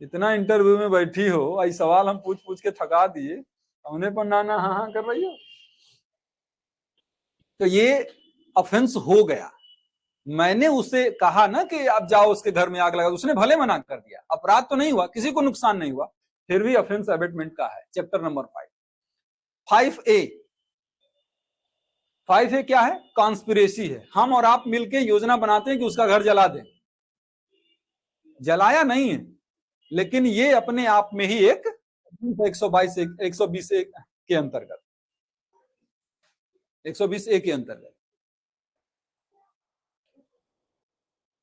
इतना इंटरव्यू में बैठी हो, ऐसे सवाल हम पूछ पूछ के थका दिए, हमने पर नाना हाँ हाँ कर रही हो, तो ये ऑफेंस हो गया। मैंने उसे कहा ना कि आप जाओ उसके घर में आग लगा, उसने भले मना कर दिया, अपराध तो नहीं हुआ, किसी को नुकसान नहीं हुआ, फिर भी ऑफेंस एबेटमेंट का है। चैप्टर नंबर 5A, 5A क्या है? कॉन्स्पिरेसी है, हम और आप मिलके योजना बनाते हैं कि उसका घर जला दें। जलाया नहीं है, लेकिन ये अपने आप में ही एक 120 के अंतर्गत, 120A के अंतर्गत।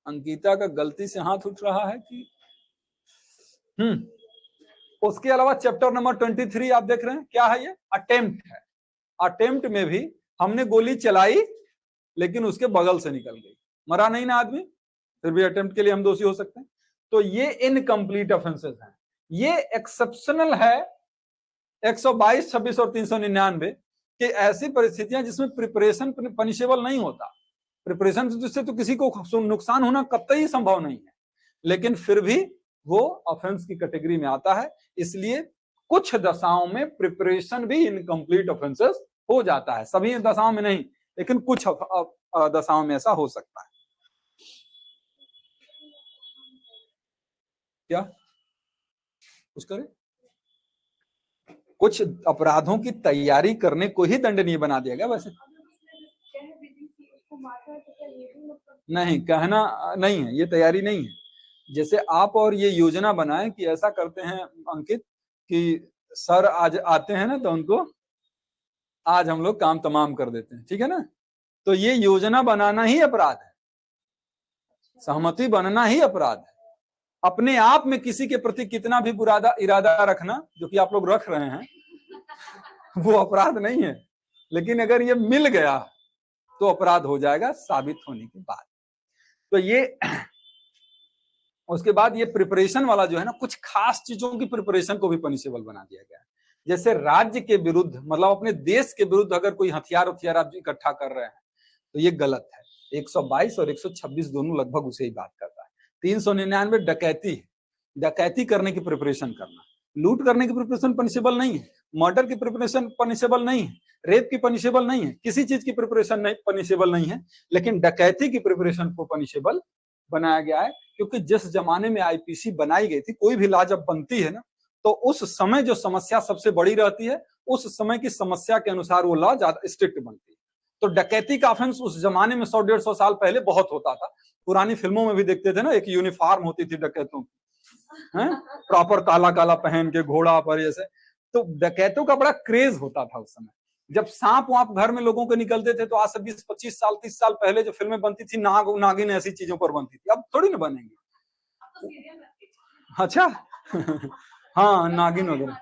अंकिता का गलती से हाथ उठ रहा है कि उसके अलावा चैप्टर नंबर 23 आप देख रहे हैं क्या है, ये अटेम्प्ट है। अटेम्प्ट में भी हमने गोली चलाई लेकिन उसके बगल से निकल गई, मरा नहीं ना आदमी, फिर भी अटेम्प्ट के लिए हम दोषी हो सकते हैं। तो ये इनकम्प्लीट ऑफेंसेस हैं। ये एक्सेप्शनल है 122, 26 और 399 कि ऐसी परिस्थितियां जिसमें प्रिपरेशन पनिशेबल नहीं होता। प्रिपरेशन से तो किसी को नुकसान होना कतई संभव नहीं है, लेकिन फिर भी वो ऑफेंस की कैटेगरी में आता है। इसलिए कुछ दशाओं में प्रिपरेशन भी इनकम्प्लीट ऑफेंसेस हो जाता है, सभी दशाओं में नहीं, लेकिन कुछ दशाओं में ऐसा हो सकता है। क्या कुछ करे? कुछ अपराधों की तैयारी करने को ही दंडनीय बना दिया गया। वैसे नहीं, कहना नहीं है, ये तैयारी नहीं है। जैसे आप और ये योजना बनाए कि ऐसा करते हैं अंकित कि सर आज आते हैं ना, तो उनको आज हम लोग काम तमाम कर देते हैं, ठीक है ना। तो ये योजना बनाना ही अपराध है, सहमति बनना ही अपराध है। अपने आप में किसी के प्रति कितना भी बुरा इरादा रखना, जो कि आप लोग रख रहे हैं, वो अपराध नहीं है। लेकिन अगर ये मिल गया तो अपराध हो जाएगा साबित होने के बाद। तो ये उसके बाद ये प्रिपरेशन वाला जो है ना, कुछ खास चीजों की प्रिपरेशन को भी पनिशेबल बना दिया गया है। जैसे राज्य के विरुद्ध, मतलब अपने देश के विरुद्ध अगर कोई हथियार आप इकट्ठा कर रहे हैं तो ये गलत है। 122 और 126 दोनों लगभग उसे ही बात करता है। 399 डकैती है, डकैती करने की प्रिपरेशन करना। लूट करने की प्रिपरेशन पनिशेबल नहीं है, मर्डर की प्रिपरेशन पनिशेबल नहीं है, रेप की पनिशेबल नहीं है, किसी चीज की प्रिपरेशन नहीं पनिशेबल नहीं है, लेकिन डकैती की प्रिपरेशन को पनिशेबल बनाया गया है। क्योंकि जिस जमाने में आईपीसी बनाई गई थी, कोई भी लॉ जब बनती है ना, तो उस समय जो समस्या सबसे बड़ी रहती है, उस समय की समस्या के अनुसार वो लॉ ज्यादा स्ट्रिक्ट बनती है। तो डकैती का ऑफेंस उस जमाने में 100-150 साल पहले बहुत होता था। पुरानी फिल्मों में भी देखते थे ना, एक यूनिफॉर्म होती थी डकैतों की, प्रॉपर काला काला पहन के घोड़ा पर जैसे। तो डकैतों का बड़ा क्रेज होता था उस समय। जब सांप वाप घर में लोगों के निकलते थे, तो आज से 20-25 साल 30 साल पहले जो फिल्में बनती थी, नाग नागिन ऐसी चीजों पर बनती थी, अब थोड़ी ना बनेंगी। अच्छा हाँ, नागिन वगैरह।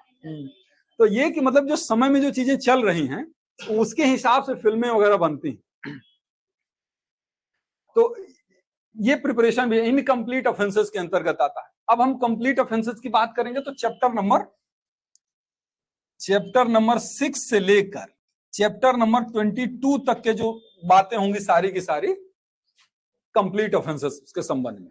तो ये कि मतलब जो समय में जो चीजें चल रही हैं, उसके हिसाब से फिल्में वगैरह बनती हैं। तो ये प्रिपरेशन भी इनकम्प्लीट ऑफेंसेस के अंतर्गत आता है। अब हम कंप्लीट ऑफेंसेस की बात करेंगे तो चैप्टर नंबर 6 से लेकर चैप्टर नंबर 22 तक के जो बातें होंगी सारी की सारी कंप्लीट ऑफेंसेस के संबंध में।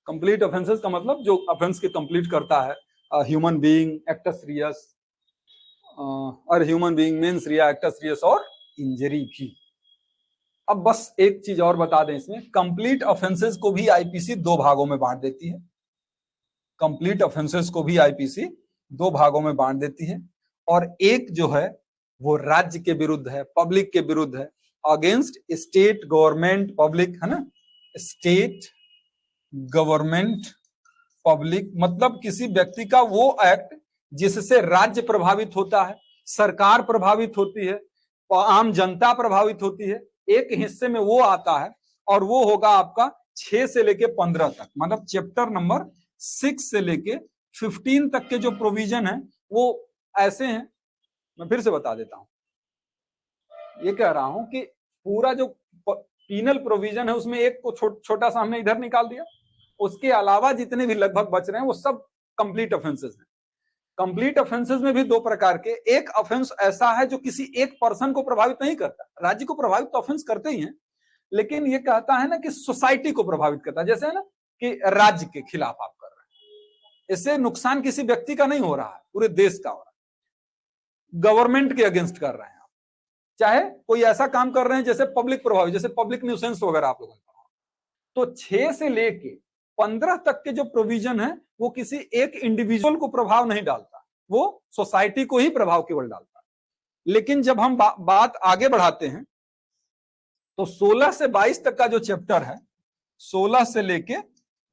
कंप्लीट ऑफेंसेस का मतलब जो ऑफेंस के कंप्लीट करता है, ह्यूमन बीइंग, एक्टस रियस, और ह्यूमन बीइंग मींस रिया, एक्टस रियस और इंजरी भी। अब बस एक चीज और बता दें, इसमें कंप्लीट ऑफेंसेस को भी आईपीसी 2 भागों में बांट देती है। कंप्लीट ऑफेंसेस को भी आईपीसी 2 भागों में बांट देती है, और एक जो है वो राज्य के विरुद्ध है, पब्लिक के विरुद्ध है, अगेंस्ट स्टेट गवर्नमेंट पब्लिक, है ना। स्टेट गवर्नमेंट पब्लिक मतलब किसी व्यक्ति का वो एक्ट जिससे राज्य प्रभावित होता है, सरकार प्रभावित होती है, आम जनता प्रभावित होती है। एक हिस्से में वो आता है, और वो होगा आपका 6 से लेके 15 तक, मतलब चैप्टर नंबर 6 से लेके 15 तक के जो प्रोविजन है वो ऐसे हैं। मैं फिर से बता देता हूं, ये कह रहा हूं कि पूरा जो पीनल प्रोविजन है उसमें एक को छोटा सा हमने इधर निकाल दिया, उसके अलावा जितने भी लगभग बच रहे हैं वो सब कंप्लीट ऑफेंसेस हैं। कंप्लीट ऑफेंसेस में भी 2 प्रकार के, एक ऑफेंस ऐसा है जो किसी एक पर्सन को प्रभावित नहीं करता, राज्य को प्रभावित तो ऑफेंस करते ही हैं, लेकिन ये कहता है ना कि सोसाइटी को प्रभावित करता है। जैसे है ना कि राज्य के खिलाफ आप कर रहे हैं, इससे नुकसान किसी व्यक्ति का नहीं हो रहा है, पूरे देश का हो रहा है। गवर्नमेंट के अगेंस्ट कर रहे हैं आप, चाहे कोई ऐसा काम कर रहे हैं जैसे पब्लिक प्रभावित, जैसे पब्लिक न्यूसेंस वगैरह आप लोगों ने कहा। तो 6 से लेके 15 तक के जो प्रोविजन है वो किसी एक इंडिविजुअल को प्रभाव नहीं डालता, वो सोसाइटी को ही प्रभाव केवल डालता है। लेकिन जब हम बात आगे बढ़ाते हैं तो 16 से 22 तक का जो चैप्टर है, 16 से लेके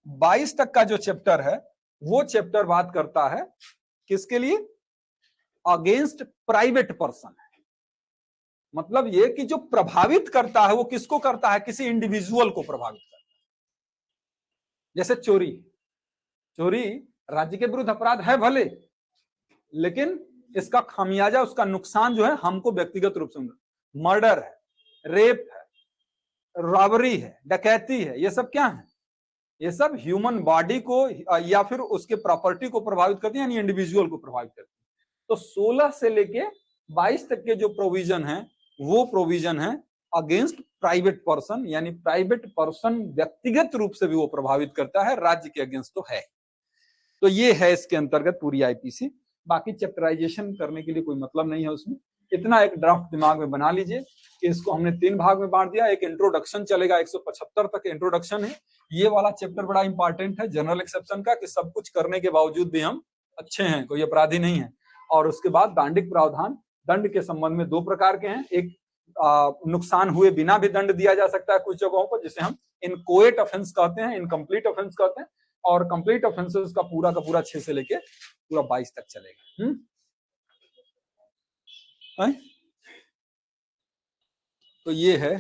22 तक का जो चैप्टर है, वो चैप्टर बात करता है किसके लिए? अगेंस्ट प्राइवेट पर्सन है। मतलब ये कि जो प्रभावित करता है वो किसको करता है? किसी इंडिविजुअल को प्रभावित करता है। जैसे चोरी, चोरी राज्य के विरुद्ध अपराध है भले, लेकिन इसका खामियाजा, उसका नुकसान जो है हमको व्यक्तिगत रूप से, मर्डर है, रेप है, रॉबरी है, डकैती है, ये सब क्या है? ये सब ह्यूमन बॉडी को या फिर उसके प्रॉपर्टी को प्रभावित करती है, यानी इंडिविजुअल को प्रभावित करती है। तो 16 से लेके 22 तक के जो प्रोविजन है वो प्रोविजन है अगेंस्ट प्राइवेट पर्सन, यानी प्राइवेट पर्सन व्यक्तिगत रूप से भी वो प्रभावित करता है, राज्य के अगेंस्ट तो है। तो ये है इसके अंतर्गत पूरी आईपीसी। बाकी चैप्टराइजेशन करने के लिए कोई मतलब नहीं है उसमें। इतना एक ड्राफ्ट दिमाग में बना लीजिए कि इसको हमने 3 भाग में बांट दिया। एक इंट्रोडक्शन चलेगा, 175 तक इंट्रोडक्शन है। ये वाला चैप्टर बड़ा इंपॉर्टेंट है जनरल एक्सेप्शन का, कि सब कुछ करने के बावजूद भी हम अच्छे हैं, कोई अपराधी नहीं है। और उसके बाद दांडिक प्रावधान, दंड के संबंध में 2 प्रकार के हैं। एक नुकसान हुए बिना भी दंड दिया जा सकता है कुछ जगहों पर, जिसे हम इनकोएट ऑफेंस कहते हैं, इनकम्प्लीट ऑफेंस कहते हैं। और कंप्लीट ऑफेंसेस का पूरा 6 से लेके पूरा 22 तक चलेगा। तो ये है।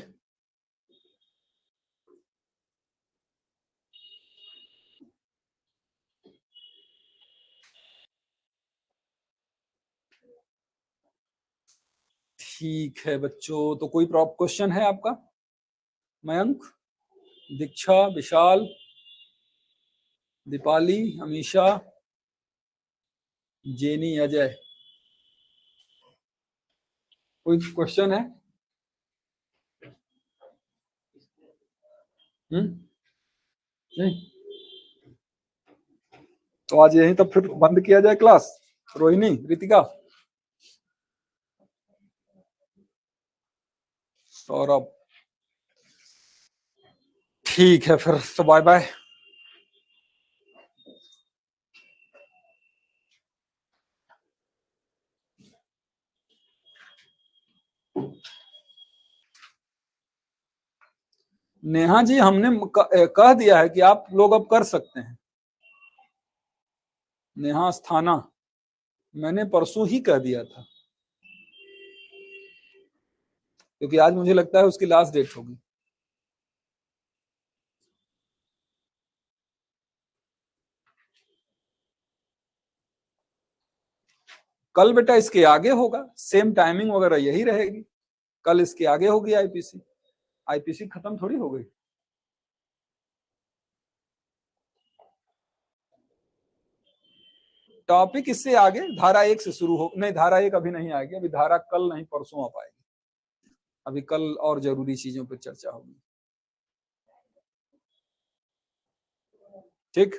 ठीक है बच्चों, तो कोई क्वेश्चन है आपका? मयंक, दीक्षा, विशाल, दीपाली, अमीशा, जेनी, अजय, कोई क्वेश्चन है? नहीं? तो आज यहीं तक फिर बंद किया जाए क्लास। रोहिणी, रितिका, सौरभ, ठीक है फिर तो बाय बाय। नेहा जी, हमने कह दिया है कि आप लोग अब कर सकते हैं। नेहा स्थाना, मैंने परसों ही कह दिया था, क्योंकि आज मुझे लगता है उसकी लास्ट डेट होगी। कल बेटा इसके आगे होगा, सेम टाइमिंग वगैरह यही रहेगी। कल इसके आगे होगी आईपीसी। आईपीसी खत्म थोड़ी हो गई। टॉपिक इससे आगे धारा 1 से शुरू हो, नहीं धारा 1 अभी नहीं आएगी, अभी धारा कल नहीं परसों आ पाएगी। अभी कल और जरूरी चीजों पर चर्चा होगी। ठीक।